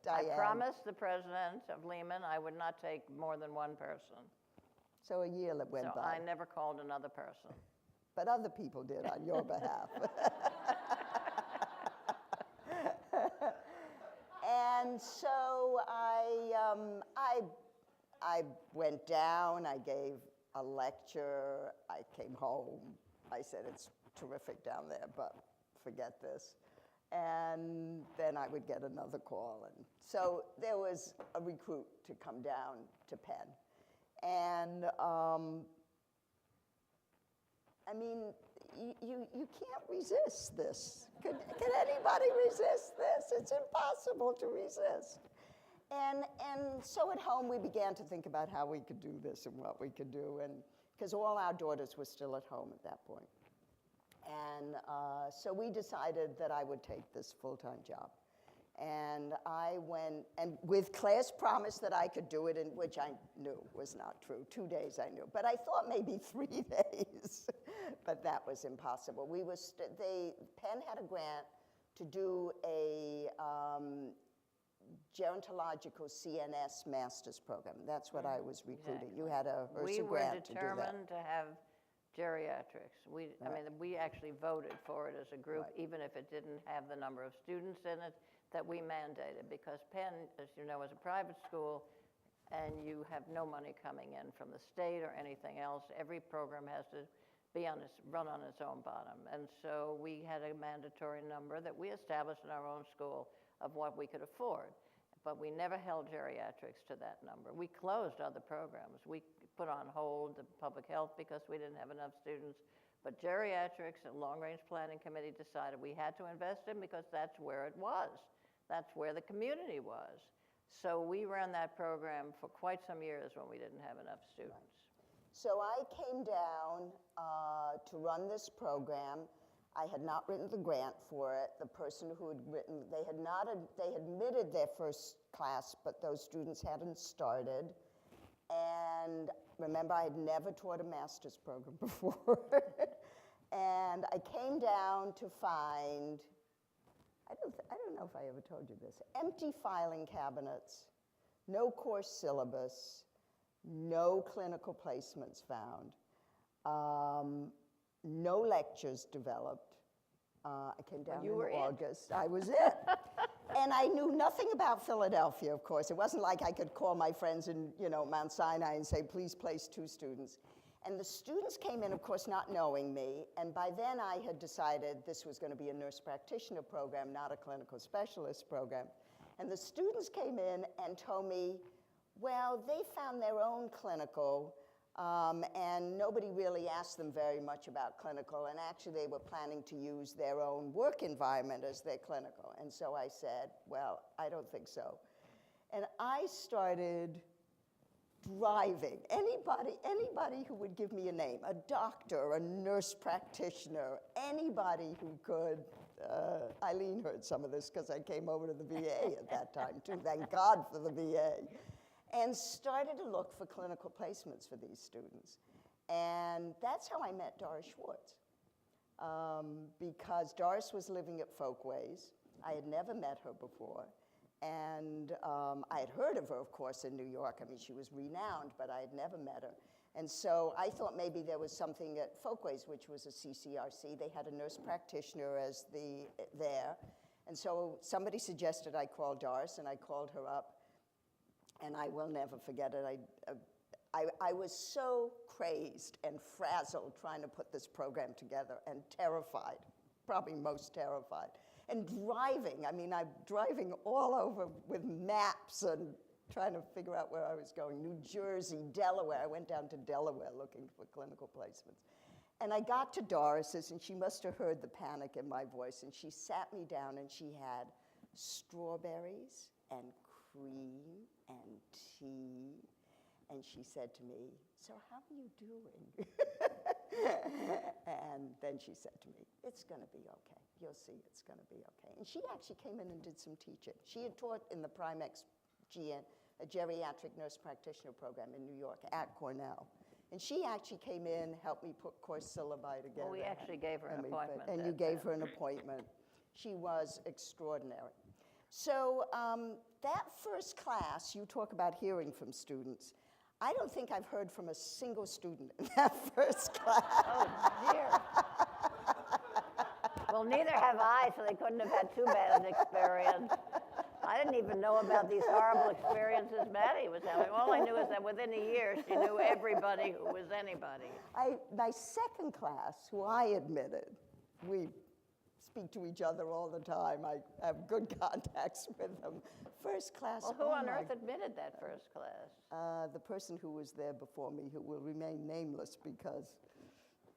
C: Diane.
B: I promised the president of Lehman I would not take more than one person.
C: So a year went
B: So
C: by.
B: I never called another person.
C: But other people did on your behalf. And so I went down, I gave a lecture, I came home. I said, it's terrific down there, but forget this. And then I would get another call. And so there was a recruit to come down to Penn. And you can't resist this. Can anybody resist this? It's impossible to resist. And so at home, we began to think about how we could do this and what we could do, and because all our daughters were still at home at that point. And so we decided that I would take this full-time job. And I went, and with Claire's promise that I could do it, in which I knew was not true. 2 days I knew, but I thought maybe 3 days, but that was impossible. Penn had a grant to do a gerontological CNS master's program. That's what I was recruiting.
B: Exactly.
C: You had a HRSA
B: We were
C: grant to do that.
B: determined to have geriatrics. We actually voted for it as a group,
C: Right.
B: even if it didn't have the number of students in it that we mandated, because Penn, as you know, is a private school, and you have no money coming in from the state or anything else. Every program has to be run on its own bottom. And so we had a mandatory number that we established in our own school of what we could afford. But we never held geriatrics to that number. We closed other programs. We put on hold the public health because we didn't have enough students. But geriatrics and long-range planning committee decided we had to invest in because that's where it was. That's where the community was. So we ran that program for quite some years when we didn't have enough students.
C: So I came down to run this program. I had not written the grant for it. The person who had written, they had admitted their first class, but those students hadn't started. And remember, I had never taught a master's program before. And I came down to find, I don't know if I ever told you this, empty filing cabinets, no course syllabus, no clinical placements found, no lectures developed. I came down in August. I was it. And I knew nothing about Philadelphia, of course. It wasn't like I could call my friends in, Mount Sinai and say, please place 2 students. And the students came in, of course, not knowing me. And by then, I had decided this was going to be a nurse practitioner program, not a clinical specialist program. And the students came in and told me, well, they found their own clinical, and nobody really asked them very much about clinical, and actually they were planning to use their own work environment as their clinical. And so I said, well, I don't think so. And I started driving anybody who would give me a name, a doctor, a nurse practitioner, anybody who could. Eileen heard some of this because I came over to the VA at that time too, thank God for the VA. And started to look for clinical placements for these students. And that's how I met Doris Schwartz. Because Doris was living at Folkways. I had never met her before. And I had heard of her, of course, in New York. I mean, she was renowned, but I had never met her. And so I thought maybe there was something at Folkways, which was a CCRC. They had a nurse practitioner as there. And so somebody suggested I call Doris, and I called her up. And I will never forget it. I was so crazed and frazzled trying to put this program together and terrified, probably most terrified. And driving, I'm driving all over with maps and trying to figure out where I was going. New Jersey, Delaware. I went down to Delaware looking for clinical placements. And I got to Doris's, and she must have heard the panic in my voice, and she sat me down, and she had strawberries and cream and tea, and she said to me, so how are you doing? And then she said to me, it's going to be okay. You'll see it's going to be okay. And she actually came in and did some teaching. She had taught in the Primex GN, a geriatric nurse practitioner program in New York at Cornell. And she actually came in, helped me put course syllabi together.
B: Well, we actually gave her an appointment.
C: And you gave her an appointment. She was extraordinary. So that first class, you talk about hearing from students. I don't think I've heard from a single student in that first class.
B: Oh, dear. Well, neither have I, so they couldn't have had too bad an experience. I didn't even know about these horrible experiences Matty was having. All I knew is that within a year, she knew everybody who was anybody.
C: My second class, who I admitted, we speak to each other all the time. I have good contacts with them. First class.
B: Well, who on earth admitted that first class?
C: The person who was there before me, who will remain nameless because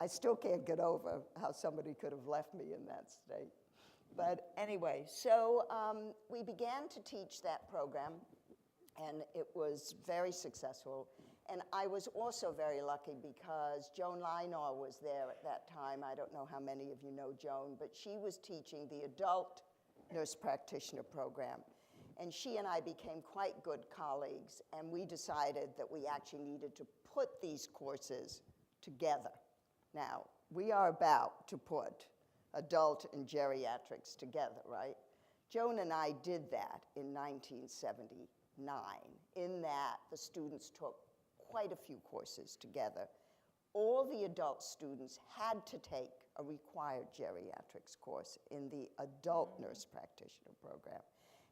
C: I still can't get over how somebody could have left me in that state. But anyway, so we began to teach that program, and it was very successful. And I was also very lucky because Joan Leinau was there at that time. I don't know how many of you know Joan, but she was teaching the adult nurse practitioner program. And she and I became quite good colleagues, and we decided that we actually needed to put these courses together. Now, we are about to put adult and geriatrics together, right? Joan and I did that in 1979, in that the students took quite a few courses together. All the adult students had to take a required geriatrics course in the adult nurse practitioner program.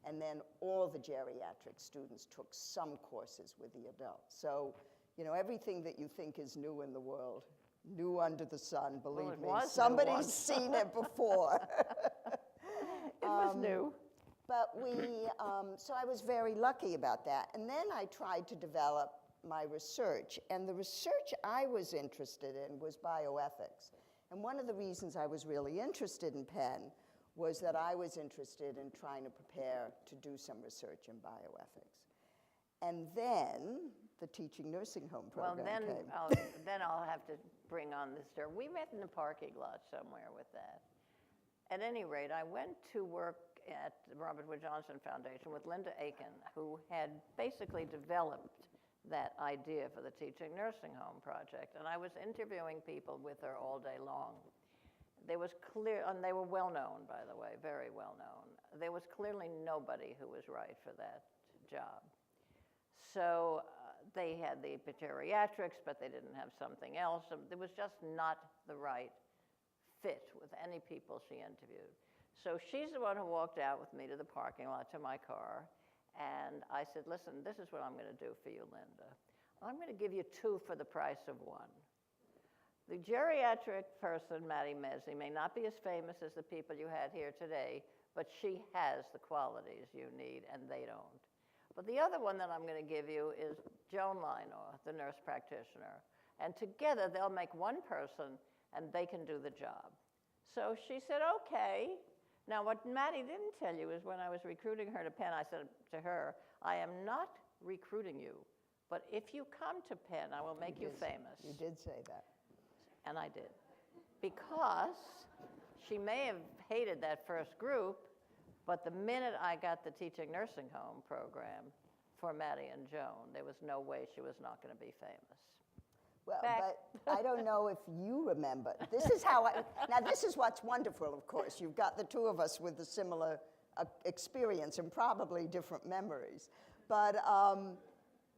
C: And then all the geriatric students took some courses with the adults. So, everything that you think is new in the world, new under the sun, believe me, somebody's seen it before.
B: It was new.
C: But so I was very lucky about that. And then I tried to develop my research. And the research I was interested in was bioethics. And one of the reasons I was really interested in Penn was that I was interested in trying to prepare to do some research in bioethics. And then the teaching nursing home program came.
B: Then I'll have to bring on this story. We met in the parking lot somewhere with that. At any rate, I went to work at the Robert Wood Johnson Foundation with Linda Aiken, who had basically developed that idea for the teaching nursing home project. And I was interviewing people with her all day long. There was clear, and they were well known, by the way, very well known. There was clearly nobody who was right for that job. So they had the geriatrics, but they didn't have something else. It was just not the right fit with any people she interviewed. So she's the one who walked out with me to the parking lot to my car. And I said, listen, this is what I'm going to do for you, Linda. I'm going to give you 2 for the price of 1. The geriatric person, Mathy Mezey, may not be as famous as the people you had here today, but she has the qualities you need, and they don't. But the other one that I'm going to give you is Joan Lynor, the nurse practitioner. And together, they'll make one person, and they can do the job. So she said, okay. Now, what Matty didn't tell you is when I was recruiting her to Penn, I said to her, I am not recruiting you, but if you come to Penn, I will make you famous.
C: You did say that.
B: And I did. Because she may have hated that first group, but the minute I got the teaching nursing home program for Matty and Joan, there was no way she was not going to be famous.
C: Well, but I don't know if you remember. This is how now this is what's wonderful, of course. You've got the 2 of us with a similar experience and probably different memories. But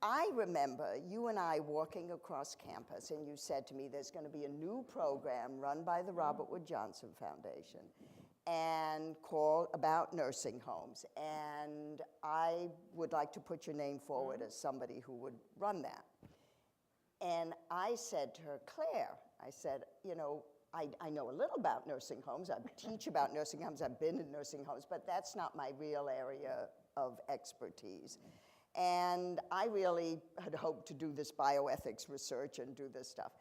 C: I remember you and I walking across campus, and you said to me, there's going to be a new program run by the Robert Wood Johnson Foundation and called about nursing homes. And I would like to put your name forward as somebody who would run that. And I said to her, Claire, I said, you know, I know a little about nursing homes. I teach about nursing homes. I've been in nursing homes, but that's not my real area of expertise. And I really had hoped to do this bioethics research and do this stuff.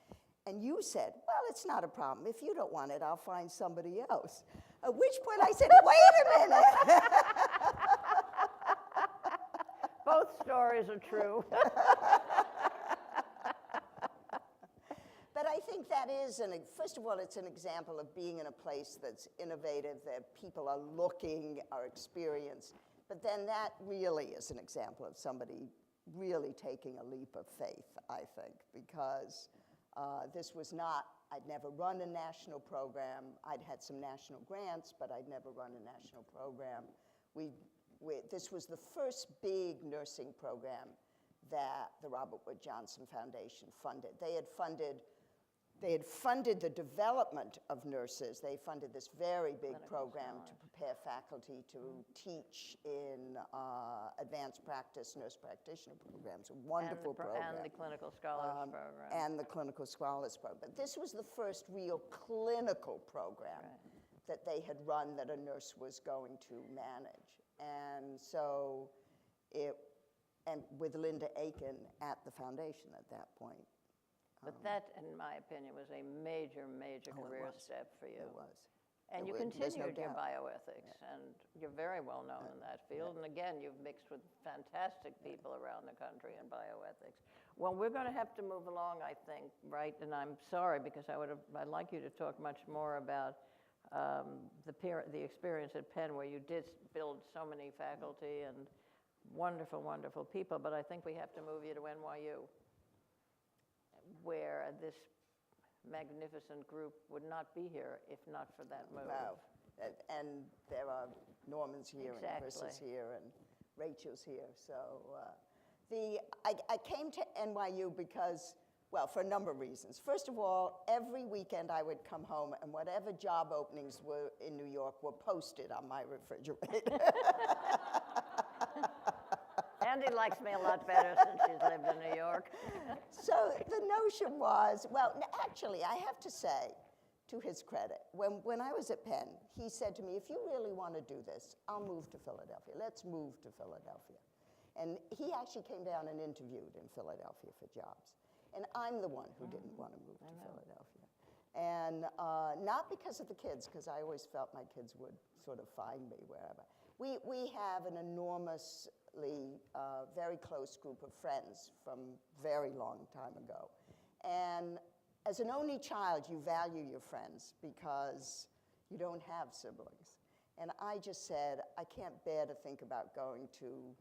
C: And you said, well, it's not a problem. If you don't want it, I'll find somebody else. At which point I said, wait a minute.
B: Both stories are true.
C: But I think that is, first of all, it's an example of being in a place that's innovative, that people are looking, are experienced. But then that really is an example of somebody really taking a leap of faith, I think, because this was not, I'd never run a national program. I'd had some national grants, but I'd never run a national program. This was the first big nursing program that the Robert Wood Johnson Foundation funded. They had funded the development of nurses. They funded this very big program to prepare faculty to teach in advanced practice nurse practitioner programs, a wonderful program.
B: And the clinical scholars program.
C: And the clinical scholars program. But this was the first real clinical program that they had run that a nurse was going to manage. And so and with Linda Aiken at the foundation at that point.
B: But that, in my opinion, was a major, major career step for you.
C: It was.
B: And you continued your bioethics, and you're very well known in that field. And again, you've mixed with fantastic people around the country in bioethics. Well, we're going to have to move along, I think, right? And I'm sorry, because I'd like you to talk much more about the experience at Penn, where you did build so many faculty and wonderful, wonderful people. But I think we have to move you to NYU, where this magnificent group would not be here if not for that move.
C: Wow. And there are Norman's here, and Chris is here, and Rachel's here. So I came to NYU because, well, for a number of reasons. First of all, every weekend I would come home, and whatever job openings were in New York were posted on my refrigerator.
B: Andy likes me a lot better since she's lived in New York.
C: So the notion was, well, actually, I have to say, to his credit, when I was at Penn, he said to me, if you really want to do this, I'll move to Philadelphia. Let's move to Philadelphia. And he actually came down and interviewed in Philadelphia for jobs. And I'm the one who didn't want to move to Philadelphia. And not because of the kids, because I always felt my kids would sort of find me wherever. We have an enormously, very close group of friends from very long time ago. And as an only child, you value your friends because you don't have siblings. And I just said, I can't bear to think about going to,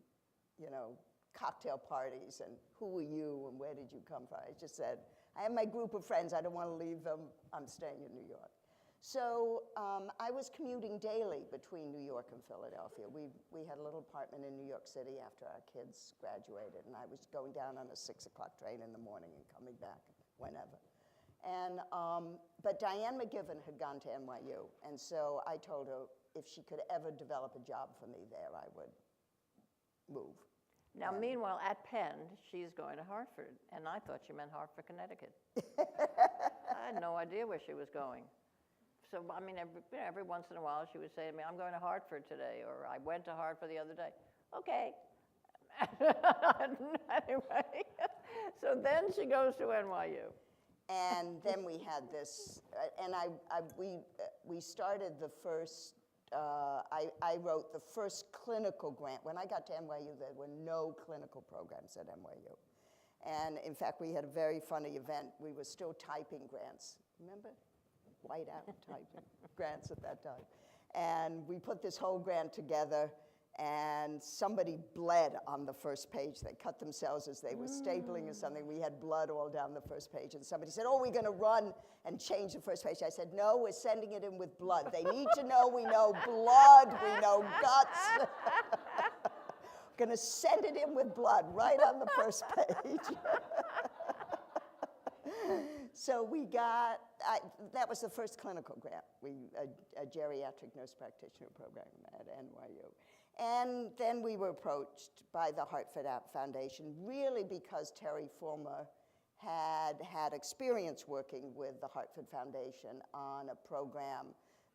C: you know, cocktail parties and who are you and where did you come from? I just said, I have my group of friends, I don't want to leave them, I'm staying in New York. So I was commuting daily between New York and Philadelphia. We had a little apartment in New York City after our kids graduated, and I was going down on a 6 o'clock train in the morning and coming back whenever. And, but Diane McGibbon had gone to NYU, and so I told her if she could ever develop a job for me there, I would move.
B: Now, meanwhile, at Penn, she's going to Hartford, and I thought she meant Hartford, Connecticut. I had no idea where she was going. So, I mean, every once in a while, she would say to me, I'm going to Hartford today, or I went to Hartford the other day. Okay. Anyway, so then she goes to NYU.
C: And then we had this, and we started the first, I wrote the first clinical grant. When I got to NYU, there were no clinical programs at NYU. And in fact, we had a very funny event. We were still typing grants, remember? Whiteout typing grants at that time. And we put this whole grant together, and somebody bled on the first page. They cut themselves as they were stapling or something. We had blood all down the first page, and somebody said, oh, we're going to run and change the first page. I said, no, we're sending it in with blood. They need to know we know blood, we know guts. We're going to send it in with blood right on the first page. So we got, that was the first clinical grant, a geriatric nurse practitioner program at NYU. And then we were approached by the Hartford Foundation, really because Terry Fulmer had had experience working with the Hartford Foundation on a program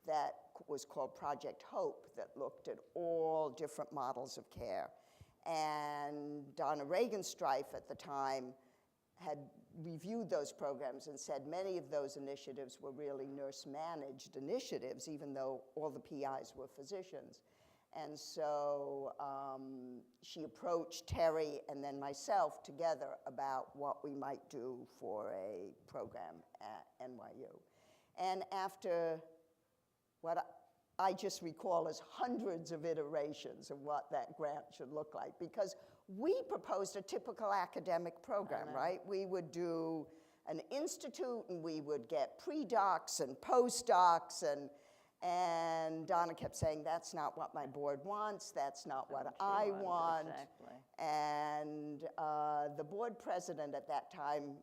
C: that was called Project Hope that looked at all different models of care. And Donna Regenstrife at the time had reviewed those programs and said many of those initiatives were really nurse-managed initiatives, even though all the PIs were physicians. And so she approached Terry and then myself together about what we might do for a program at NYU. And after what I just recall as hundreds of iterations of what that grant should look like, because we proposed a typical academic program, right? We would do an institute, and we would get pre-docs and postdocs, and Donna kept saying, that's not what my board wants, that's not what I want.
B: Exactly.
C: And the board president at that time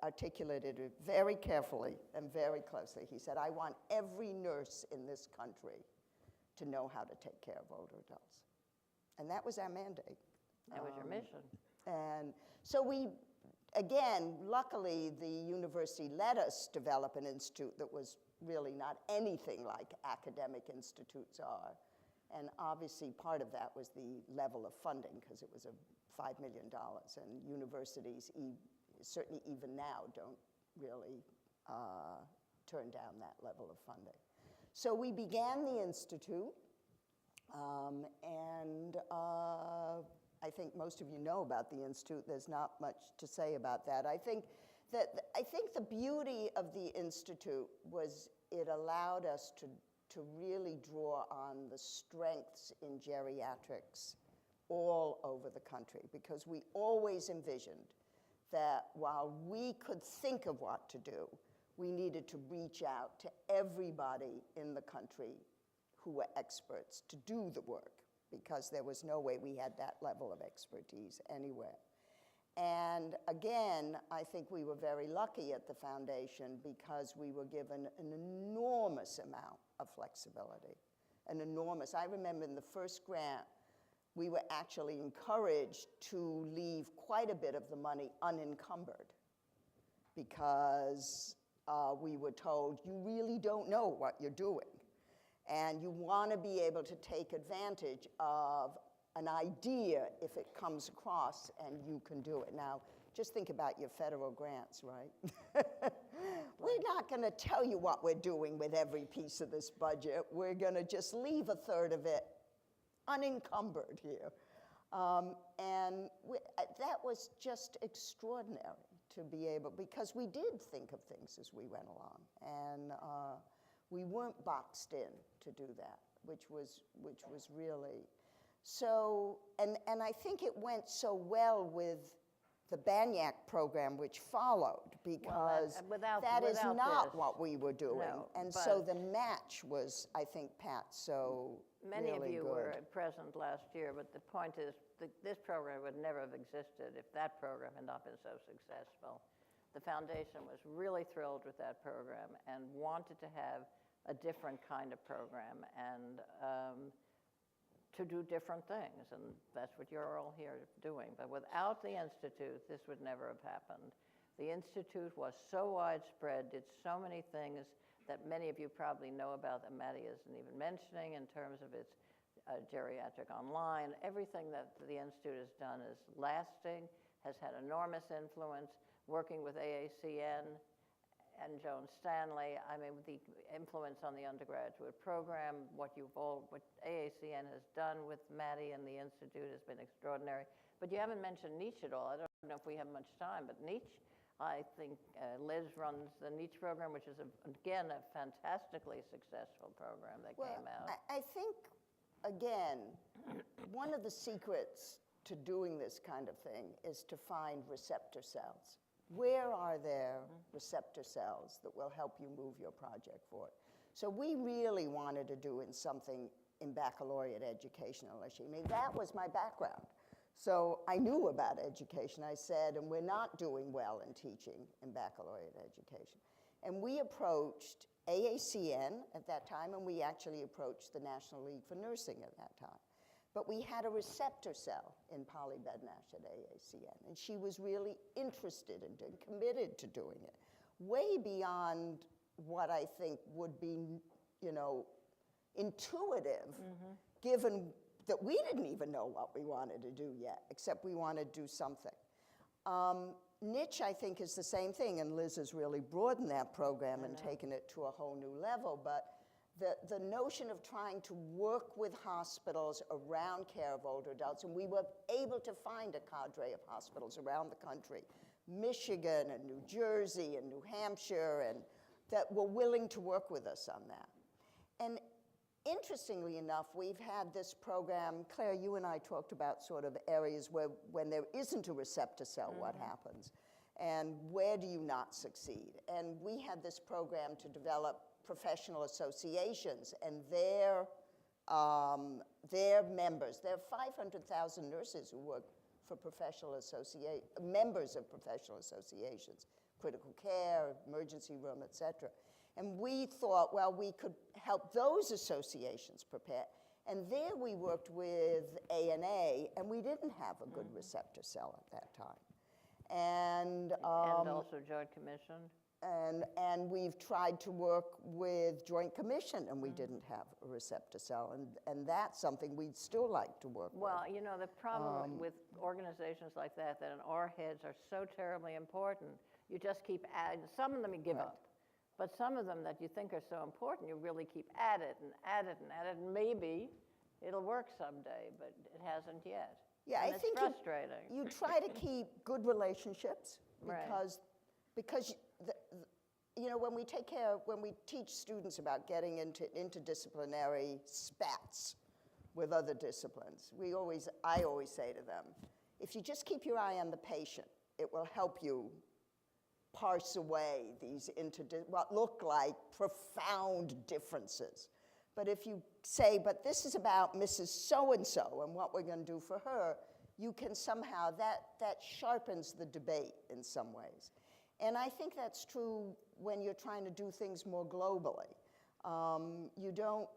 C: articulated it very carefully and very closely. He said, I want every nurse in this country to know how to take care of older adults. And that was our mandate.
B: That was your mission.
C: And so we, again, luckily the university let us develop an institute that was really not anything like academic institutes are. And obviously part of that was the level of funding, because it was $5 million, and universities, certainly even now, don't really turn down that level of funding. So we began the institute, and I think most of you know about the institute. There's not much to say about that. I think the beauty of the institute was it allowed us to really draw on the strengths in geriatrics all over the country, because we always envisioned that while we could think of what to do, we needed to reach out to everybody in the country who were experts to do the work, because there was no way we had that level of expertise anywhere. And again, I think we were very lucky at the foundation because we were given an enormous amount of flexibility, an enormous. I remember in the first grant, we were actually encouraged to leave quite a bit of the money unencumbered, because we were told, you really don't know what you're doing. And you want to be able to take advantage of an idea if it comes across and you can do it. Now, just think about your federal grants, right? we're not going to tell you what we're doing with every piece of this budget. We're going to just leave a third of it unencumbered here. That was just extraordinary to be able, because we did think of things as we went along, and we weren't boxed in to do that, which was really so. And I think it went so well with the Banyak program, which followed, because that is not what we were doing.
B: No,
C: and so the match was, I think, Pat, so
B: many
C: really
B: of you
C: good.
B: were present last year, but the point is this program would never have existed if that program had not been so successful. The foundation was really thrilled with that program and wanted to have a different kind of program and to do different things, and that's what you're all here doing. But without the Institute, this would never have happened. The Institute was so widespread, did so many things that many of you probably know about that Matty isn't even mentioning in terms of its geriatric online. Everything that the Institute has done is lasting, has had enormous influence, working with AACN and Joan Stanley. I mean, the influence on the undergraduate program, what AACN has done with Matty and the Institute has been extraordinary. But you haven't mentioned Nietzsche at all. I don't know if we have much time, but Nietzsche, I think Liz runs the Nietzsche program, which is, again, a fantastically successful program that came out.
C: I think, again, one of the secrets to doing this kind of thing is to find receptor cells. Where are there receptor cells that will help you move your project forward? So we really wanted to do something in baccalaureate education. I mean, that was my background. So I knew about education. I said, and we're not doing well in teaching in baccalaureate education. And we approached AACN at that time, and we actually approached the National League for Nursing at that time. But we had a receptor cell in Polly Bednash at AACN, and she was really interested in and committed to doing it, way beyond what I think would be, intuitive, given that we didn't even know what we wanted to do yet, except we wanted to do something. Niche, I think, is the same thing, and Liz has really broadened that program and taken it to a whole new level, but the notion of trying to work with hospitals around care of older adults, and we were able to find a cadre of hospitals around the country, Michigan and New Jersey and New Hampshire, and that were willing to work with us on that. And interestingly enough, we've had this program, Claire, you and I talked about sort of areas where when there isn't a receptor cell, what happens? And where do you not succeed? And we had this program to develop professional associations and their members. There are 500,000 nurses who work for members of professional associations, critical care, emergency room, et cetera. And we thought, well, we could help those associations prepare. And there we worked with ANA, and we didn't have a good receptor cell at that time. And
B: also Joint Commission.
C: And we've tried to work with Joint Commission, and we didn't have a receptor cell, and that's something we'd still like to work with.
B: Well, the problem with organizations like that in our heads are so terribly important, you just keep adding. Some of them you give up, but some of them that you think are so important, you really keep at it and at it and at it, and maybe it'll work someday, but it hasn't yet.
C: Yeah,
B: and
C: I
B: it's
C: think
B: frustrating.
C: You try to keep good relationships because when we teach students about getting into interdisciplinary spats with other disciplines, I always say to them, if you just keep your eye on the patient, it will help you parse away these what look like profound differences. But if you say, but this is about Mrs. So-and-so and what we're going to do for her, you can somehow, that sharpens the debate in some ways. And I think that's true when you're trying to do things more globally. You don't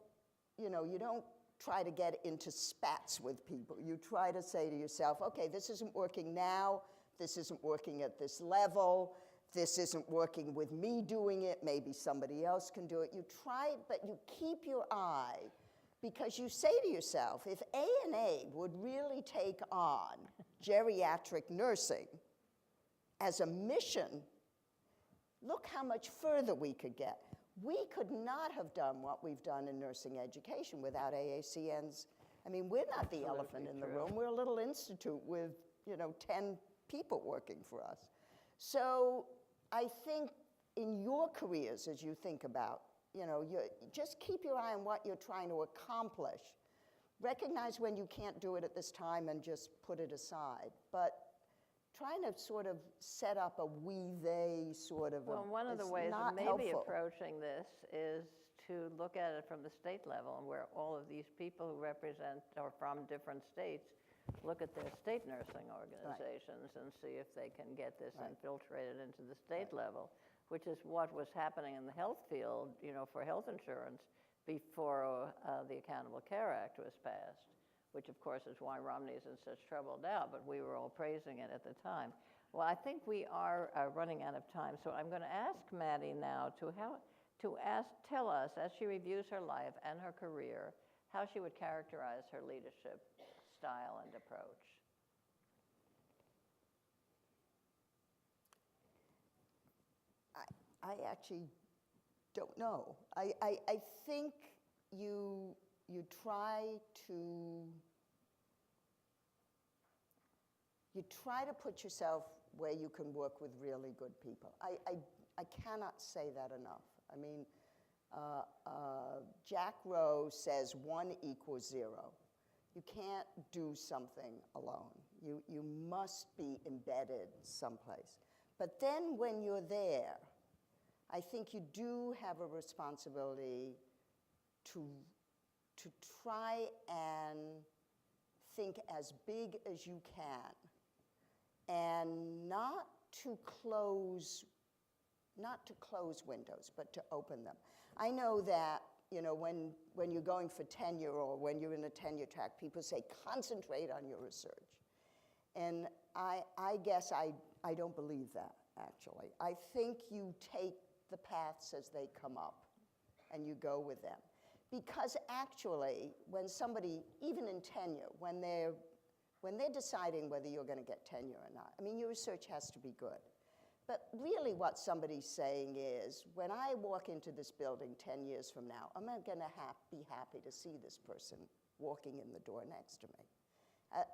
C: try to get into spats with people. You try to say to yourself, okay, this isn't working now, this isn't working at this level, this isn't working with me doing it, maybe somebody else can do it. You try, but you keep your eye, because you say to yourself, if ANA would really take on geriatric nursing as a mission, look how much further we could get. We could not have done what we've done in nursing education without AACN's. I mean, we're not the elephant in the room. We're a little institute with, 10 people working for us. So I think in your careers, as you think about, you just keep your eye on what you're trying to accomplish. Recognize when you can't do it at this time and just put it aside. But trying to sort of set up a we-they sort of
B: Well, one of the ways of maybe approaching this is to look at it from the state level, and where all of these people who represent or from different states look at their state nursing organizations and see if they can get this infiltrated into the state level, which is what was happening in the health field, for health insurance before the Accountable Care Act was passed, which of course is why Romney's in such trouble now, but we were all praising it at the time. Well, I think we are running out of time, so I'm going to ask Mathy now to tell us, as she reviews her life and her career, how she would characterize her leadership style and approach.
C: I actually don't know. I think you try to put yourself where you can work with really good people. I cannot say that enough. I mean, Jack Rowe says 1 equals 0. You can't do something alone. You must be embedded someplace. But then when you're there, I think you do have a responsibility to try and think as big as you can, and not to close windows, but to open them. I know that, when you're going for tenure or when you're in a tenure track, people say, concentrate on your research. And I guess I don't believe that, actually. I think you take the paths as they come up and you go with them. Because actually, when somebody, even in tenure, when they're deciding whether you're going to get tenure or not, I mean, your research has to be good. But really what somebody's saying is, when I walk into this building 10 years from now, am I going to be happy to see this person walking in the door next to me?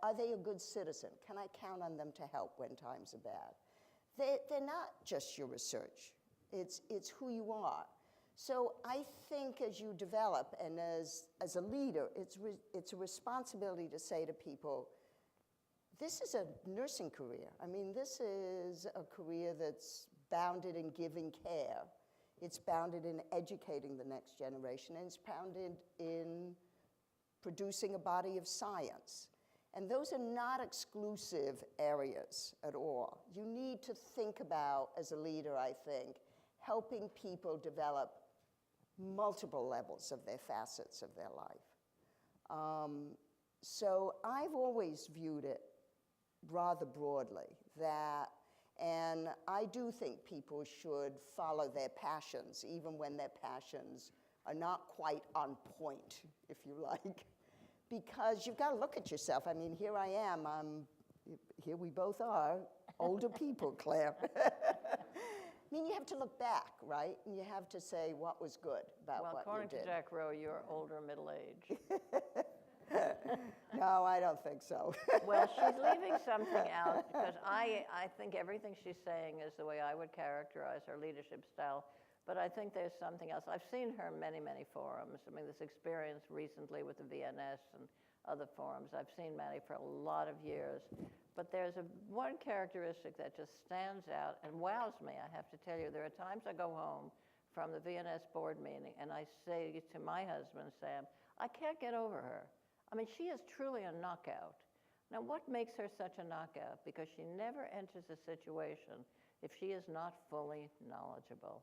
C: Are they a good citizen? Can I count on them to help when times are bad? They're not just your research. It's who you are. So I think as you develop, and as a leader, it's a responsibility to say to people, this is a nursing career. I mean, this is a career that's bounded in giving care. It's bounded in educating the next generation, and it's bounded in producing a body of science. And those are not exclusive areas at all. You need to think about, as a leader, I think, helping people develop multiple levels of their facets of their life. So I've always viewed it rather broadly, and I do think people should follow their passions, even when their passions are not quite on point, if you like, because you've got to look at yourself. I mean, here I am, here we both are, older people, Claire. I mean, you have to look back, right? And you have to say what was good about what you did.
B: Well, according to Jack Rowe, you're older middle age.
C: No, I don't think so.
B: Well, she's leaving something out, because I think everything she's saying is the way I would characterize her leadership style, but I think there's something else. I've seen her in many, many forums. I mean, this experience recently with the VNS and other forums. I've seen Mathy for a lot of years, but there's one characteristic that just stands out and wows me, I have to tell you. There are times I go home from the VNS board meeting and I say to my husband, Sam, I can't get over her. I mean, she is truly a knockout. Now, what makes her such a knockout? Because she never enters a situation if she is not fully knowledgeable.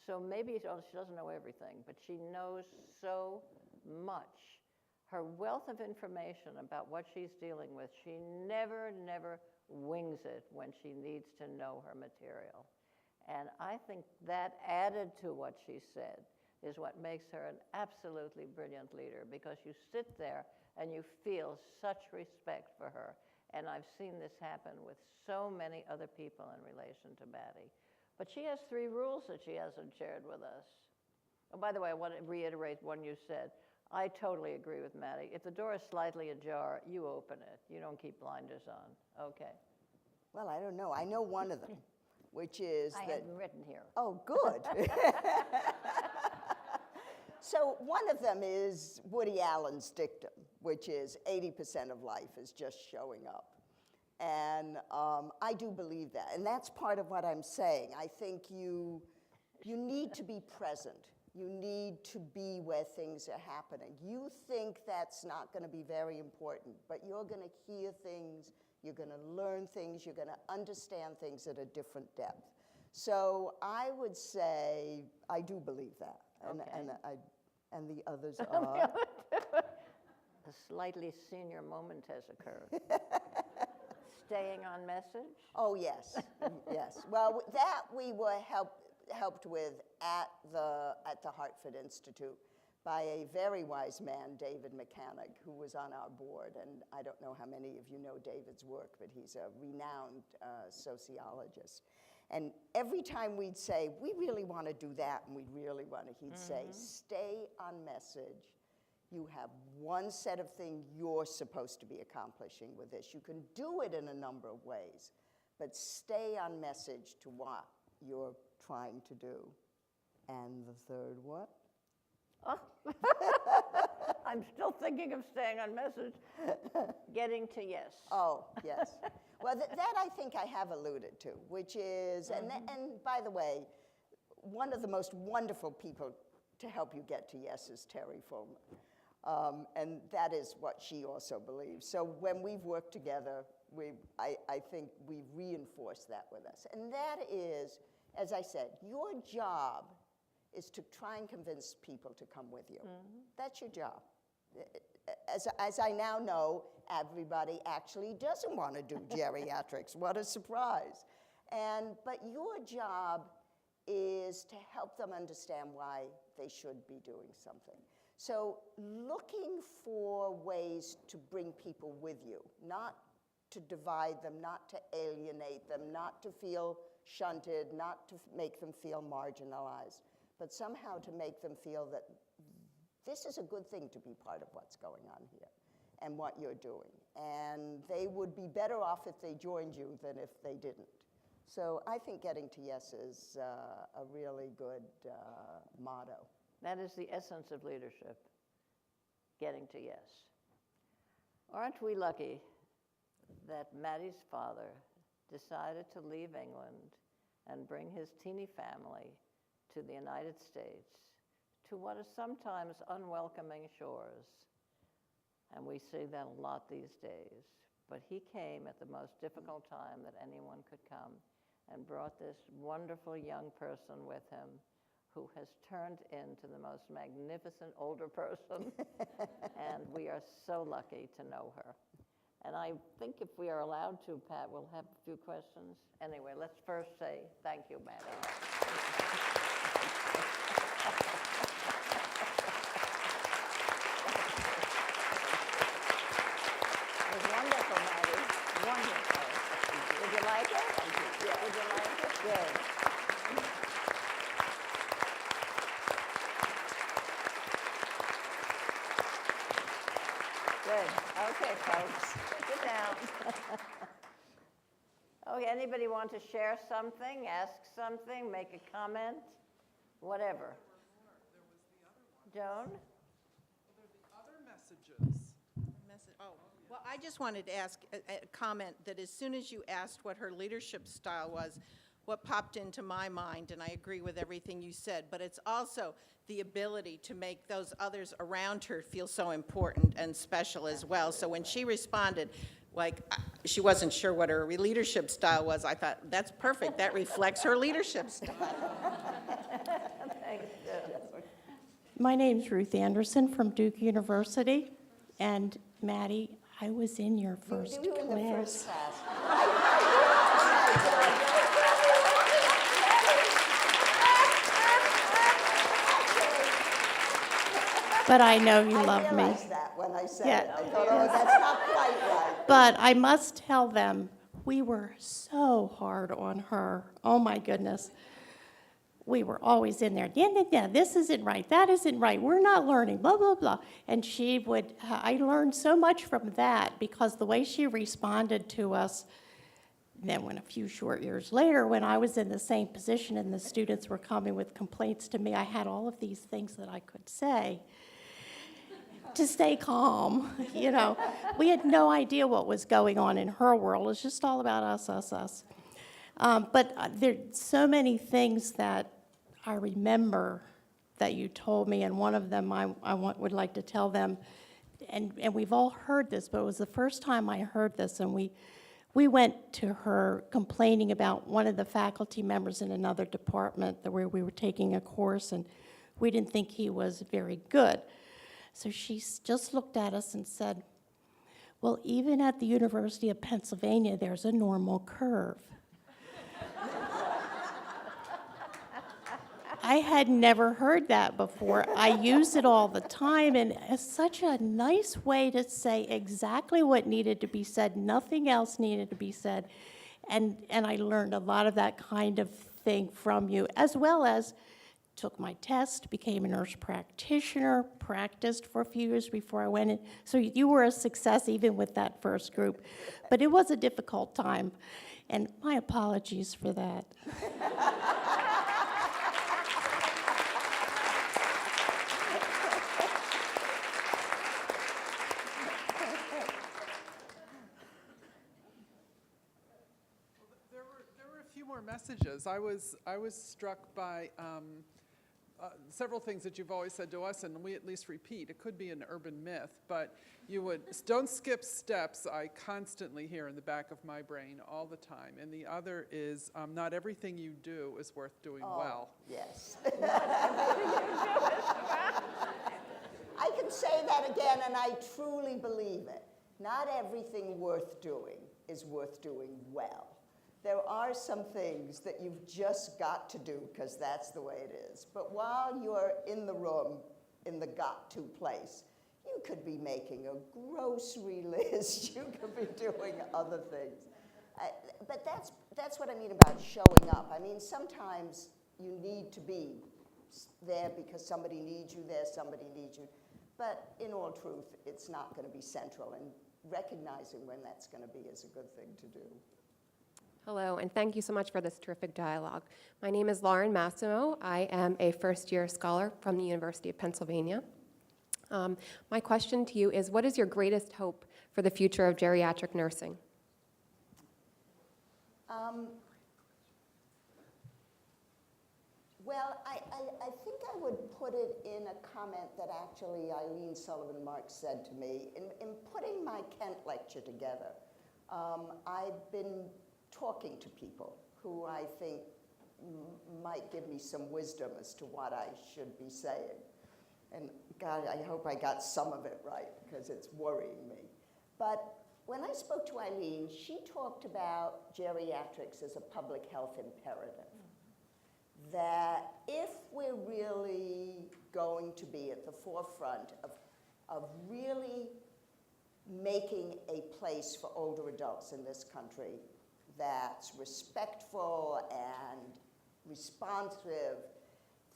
B: So maybe she doesn't know everything, but she knows so much. Her wealth of information about what she's dealing with, she never wings it when she needs to know her material. And I think that, added to what she said, is what makes her an absolutely brilliant leader, because you sit there and you feel such respect for her. And I've seen this happen with so many other people in relation to Mathy, But she has 3 rules that she hasn't shared with us. Oh, by the way, I want to reiterate one you said. I totally agree with Matty. If the door is slightly ajar, you open it. You don't keep blinders on. Okay.
C: Well, I don't know. I know one of them, which is
B: I
C: that.
B: have them written here.
C: Oh, good. So one of them is Woody Allen's dictum, which is 80% of life is just showing up. And I do believe that. And that's part of what I'm saying. I think you need to be present. You need to be where things are happening. You think that's not going to be very important, but you're going to hear things, you're going to learn things, you're going to understand things at a different depth. So I would say I do believe that.
B: Okay.
C: And the others are.
B: A slightly senior moment has occurred. Staying on message?
C: Oh, yes, yes. Well, that we were helped with at the Hartford Institute by a very wise man, David Mechanic, who was on our board. And I don't know how many of you know David's work, but he's a renowned sociologist. And every time we'd say, we really want to do that, and we really want to, he'd say, stay on message. You have one set of things you're supposed to be accomplishing with this. You can do it in a number of ways, but stay on message to what you're trying to do. And the third what?
B: Oh. I'm still thinking of staying on message. Getting to yes.
C: Oh, yes. Well, that I think I have alluded to, which is, and by the way, one of the most wonderful people to help you get to yes is Terry Fulmer. And that is what she also believes. So when we've worked together, I think we've reinforced that with us. And that is, as I said, your job is to try and convince people to come with you. That's your job. As I now know, everybody actually doesn't want to do geriatrics. What a surprise. But your job is to help them understand why they should be doing something. So looking for ways to bring people with you, not to divide them, not to alienate them, not to feel shunted, not to make them feel marginalized, but somehow to make them feel that this is a good thing to be part of what's going on here and what you're doing. And they would be better off if they joined you than if they didn't. So I think getting to yes is a really good motto.
B: That is the essence of leadership, getting to yes. Aren't we lucky that Matty's father decided to leave England and bring his teeny family to the United States, to what is sometimes unwelcoming shores. And we see that a lot these days. But he came at the most difficult time that anyone could come and brought this wonderful young person with him who has turned into the most magnificent older person. And we are so lucky to know her. And I think if we are allowed to, Pat, we'll have a few questions. Anyway, let's first say thank you, Matty. It was wonderful, Matty. Wonderful. Did you like it? Yeah. Did you like it? Good. Good. Okay, folks. Sit down. Okay, anybody want to share something, ask something, make a comment? Whatever.
D: There was the other one.
B: Joan?
D: There are the other messages.
E: Well, I just wanted to ask a comment that as soon as you asked what her leadership style was, what popped into my mind, and I agree with everything you said, but it's also the ability to make those others around her feel so important and special as well. So when she responded, like she wasn't sure what her leadership style was, I thought, that's perfect. That reflects her leadership style.
B: Thanks, Joan.
F: My name's Ruth Anderson from Duke University, and Matty, I was in your first
C: You were in the
F: class.
C: first class.
F: But I know you
C: I
F: love me.
C: realized that when I said
F: Yeah.
C: it. I thought, oh, that's not quite right.
F: But I must tell them we were so hard on her. Oh, my goodness. We were always in there, yeah, this isn't right, that isn't right, we're not learning, blah, blah, blah. And she would, I learned so much from that because the way she responded to us, then when a few short years later, when I was in the same position and the students were coming with complaints to me, I had all of these things that I could say to stay calm, you know. We had no idea what was going on in her world. It was just all about us. But there's so many things that I remember that you told me, and one of them would like to tell them, and we've all heard this, but it was the first time I heard this, and we went to her complaining about one of the faculty members in another department where we were taking a course, and we didn't think he was very good. So she just looked at us and said, well, even at the University of Pennsylvania, there's a normal curve. I had never heard that before. I use it all the time, and it's such a nice way to say exactly what needed to be said. Nothing else needed to be said. And I learned a lot of that kind of thing from you, as well as took my test, became a nurse practitioner, practiced for a few years before I went in. So you were a success even with that first group. But it was a difficult time, and my apologies for that.
D: There were a few more messages. I was struck by several things that you've always said to us, and we at least repeat. It could be an urban myth, but you would, don't skip steps, I constantly hear in the back of my brain all the time. And the other is, not everything you do is worth doing well.
C: Yes. I can say that again, and I truly believe it. Not everything worth doing is worth doing well. There are some things that you've just got to do because that's the way it is. But while you're in the room, in the got-to place, you could be making a grocery list. You could be doing other things. But that's what I mean about showing up. I mean, sometimes you need to be there because somebody needs you there, somebody needs you. But in all truth, it's not going to be central. And recognizing when that's going to be is a good thing to do.
G: Hello, and thank you so much for this terrific dialogue. My name is Lauren Massimo. I am a first-year scholar from the University of Pennsylvania. My question to you is, what is your greatest hope for the future of geriatric nursing?
C: Well, I think I would put it in a comment that actually Eileen Sullivan-Marks said to me. In putting my Kent lecture together, I've been talking to people who I think might give me some wisdom as to what I should be saying. And God, I hope I got some of it right, because it's worrying me. But when I spoke to Eileen, she talked about geriatrics as a public health imperative. That if we're really going to be at the forefront of really making a place for older adults in this country that's respectful and responsive,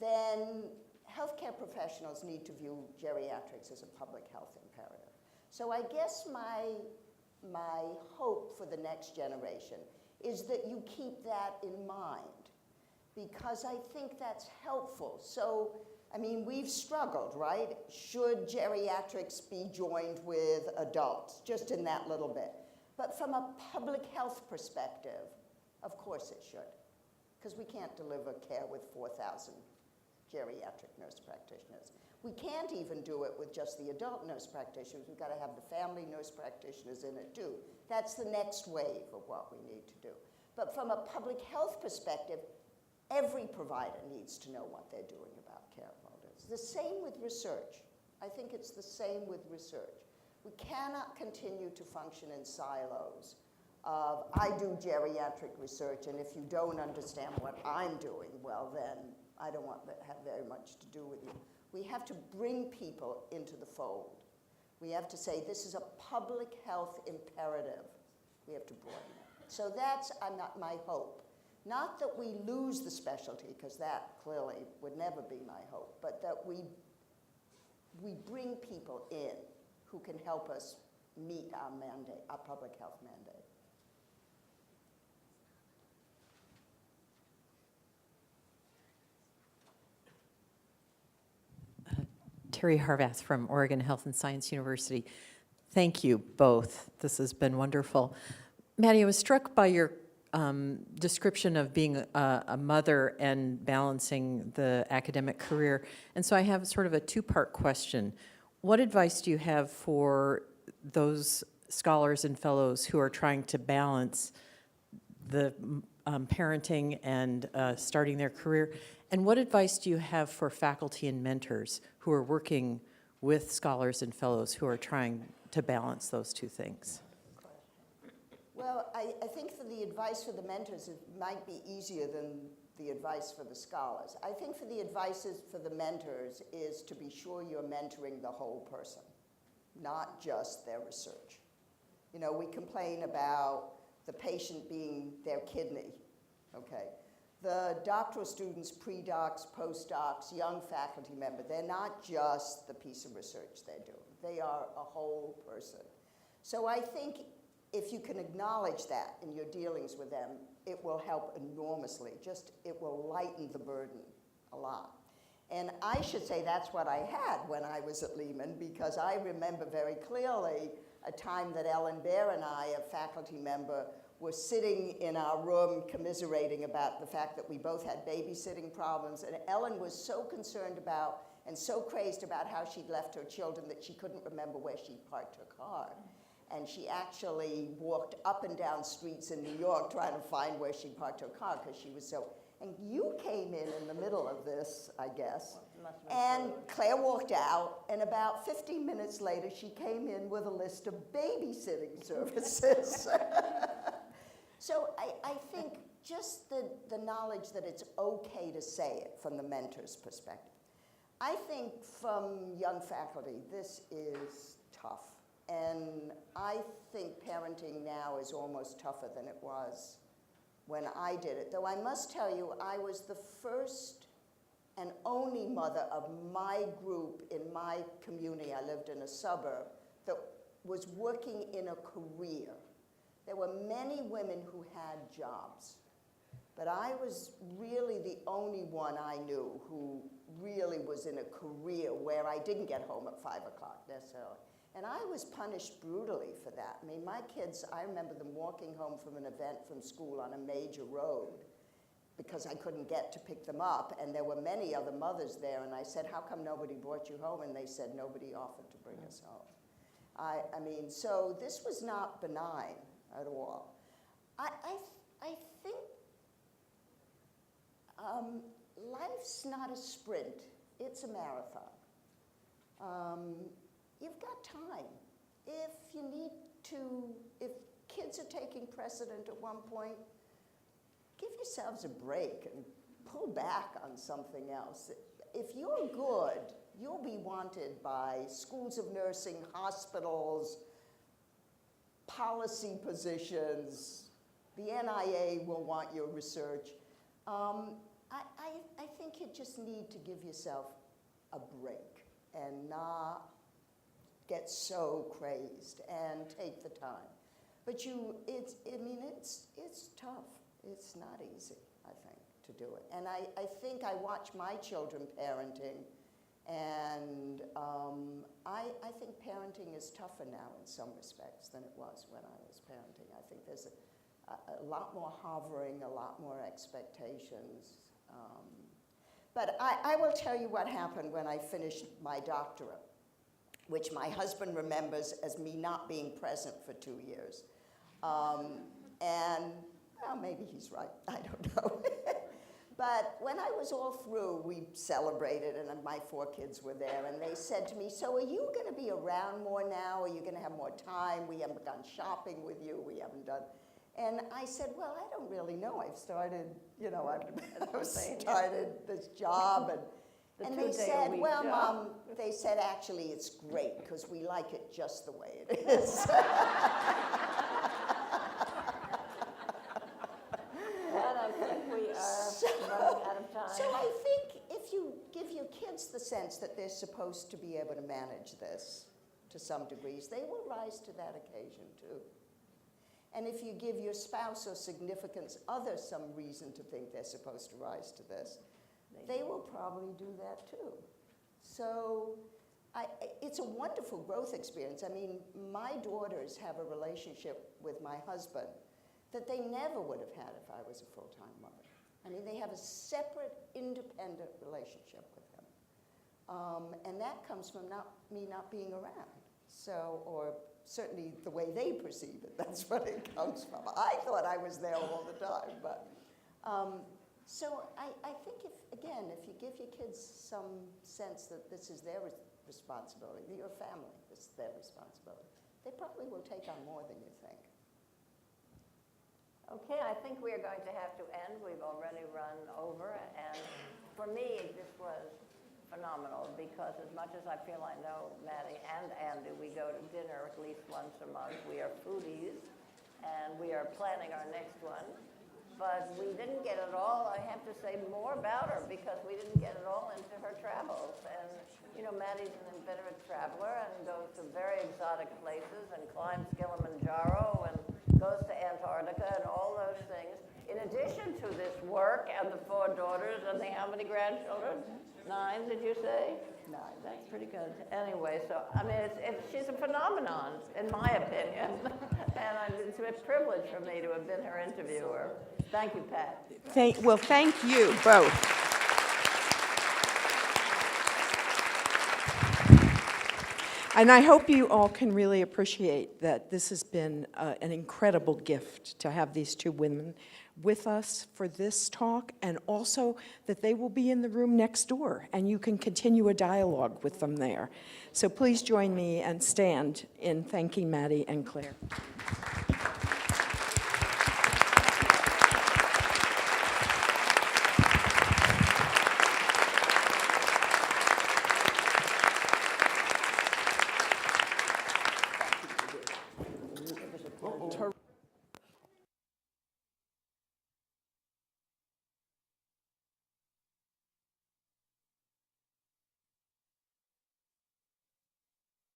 C: then healthcare professionals need to view geriatrics as a public health imperative. So I guess my hope for the next generation is that you keep that in mind, because I think that's helpful. So, I mean, we've struggled, right? Should geriatrics be joined with adults, just in that little bit? But from a public health perspective, of course it should, because we can't deliver care with 4,000 geriatric nurse practitioners. We can't even do it with just the adult nurse practitioners. We've got to have the family nurse practitioners in it too. That's the next wave of what we need to do. But from a public health perspective, every provider needs to know what they're doing about care quality. The same with research. I think it's the same with research. We cannot continue to function in silos of, I do geriatric research, and if you don't understand what I'm doing, well then, I don't want to have very much to do with you. We have to bring people into the fold. We have to say, this is a public health imperative. We have to broaden it. So that's not my hope. Not that we lose the specialty, because that clearly would never be my hope, but that we bring people in who can help us meet our mandate, our public health mandate.
H: Terry Harvath from Oregon Health and Science University. Thank you both. This has been wonderful. Matty, I was struck by your description of being a mother and balancing the academic career. And so I have sort of a two-part question. What advice do you have for those scholars and fellows who are trying to balance the parenting and starting their career? And what advice do you have for faculty and mentors who are working with scholars and fellows who are trying to balance those two things?
C: Well, I think for the advice for the mentors, it might be easier than the advice for the scholars. I think for the advice for the mentors is to be sure you're mentoring the whole person, not just their research. You know, we complain about the patient being their kidney, okay? The doctoral students, pre-docs, postdocs, young faculty member, they're not just the piece of research they're doing. They are a whole person. So I think if you can acknowledge that in your dealings with them, it will help enormously. Just, it will lighten the burden a lot. And I should say that's what I had when I was at Lehman, because I remember very clearly a time that Ellen Baer and I, a faculty member, were sitting in our room commiserating about the fact that we both had babysitting problems, and Ellen was so concerned about and so crazed about how she'd left her children that she couldn't remember where she parked her car. And she actually walked up and down streets in New York trying to find where she parked her car because she was so, and you came in the middle of this, I guess, and Claire walked out, and about 15 minutes later, she came in with a list of babysitting services. So I think just the knowledge that it's okay to say it from the mentor's perspective. I think from young faculty, this is tough. And I think parenting now is almost tougher than it was when I did it. Though I must tell you, I was the first and only mother of my group in my community. I lived in a suburb that was working in a career. There were many women who had jobs, but I was really the only one I knew who really was in a career where I didn't get home at 5 o'clock necessarily. And I was punished brutally for that. I mean, my kids, I remember them walking home from an event from school on a major road because I couldn't get to pick them up, and there were many other mothers there, and I said, how come nobody brought you home? And they said, nobody offered to bring us home. I mean, so this was not benign at all. I think life's not a sprint, it's a marathon. You've got time. If you need to, if kids are taking precedent at one point, give yourselves a break and pull back on something else. If you're good, you'll be wanted by schools of nursing, hospitals, policy positions. The NIA will want your research. I think you just need to give yourself a break and not get so crazed and take the time. But it's tough. It's not easy, I think, to do it. And I think I watch my children parenting, and I think parenting is tougher now in some respects than it was when I was parenting. I think there's a lot more hovering, a lot more expectations. But I will tell you what happened when I finished my doctorate, which my husband remembers as me not being present for 2 years. And, well, maybe he's right, I don't know. But when I was all through, we celebrated, and my 4 kids were there, and they said to me, so are you gonna be around more now? Are you gonna have more time? We haven't gone shopping with you, we haven't done. And I said, well, I don't really know. I've started, you know, I've started this job, and they said, well, Mom, they said, actually, it's great, because we like it just the way it is. kids the sense that they're supposed to be able to manage this to some degrees, they will rise to that occasion too. And if you give your spouse or significant other some reason to think they're supposed to rise to this, they will probably do that too. So it's a wonderful growth experience. I mean, my daughters have a relationship with my husband that they never would have had if I was a full-time mother. I mean, they have a separate, independent relationship with him. And that comes from me not being around. So, or certainly the way they perceive it, that's what it comes from. I thought I was there all the time, but. So I think if you give your kids some sense that this is their responsibility, your family, this is their responsibility, they probably will take on more than you think.
B: Okay, I think we are going to have to end. We've already run over, and for me, this was phenomenal because as much as I feel I know Matty and Andy, we go to dinner at least once a month. We are foodies, and we are planning our next one. But we didn't get it all. I have to say more about her because we didn't get it all into her travels. And, you know, Matty's an inveterate traveler and goes to very exotic places and climbs Kilimanjaro and goes to Antarctica and all those things. In addition to this work and the 4 daughters and the how many grandchildren? 9, did you say?
C: 9.
B: That's pretty good. Anyway, so, I mean, she's a phenomenon, in my opinion. And it's a privilege for me to have been her interviewer. Thank you, Pat.
A: Well, thank you both. And I hope you all can really appreciate that this has been an incredible gift to have these 2 women with us for this talk, and also that they will be in the room next door, and you can continue a dialogue with them there. So please join me and stand in thanking Matty and Claire.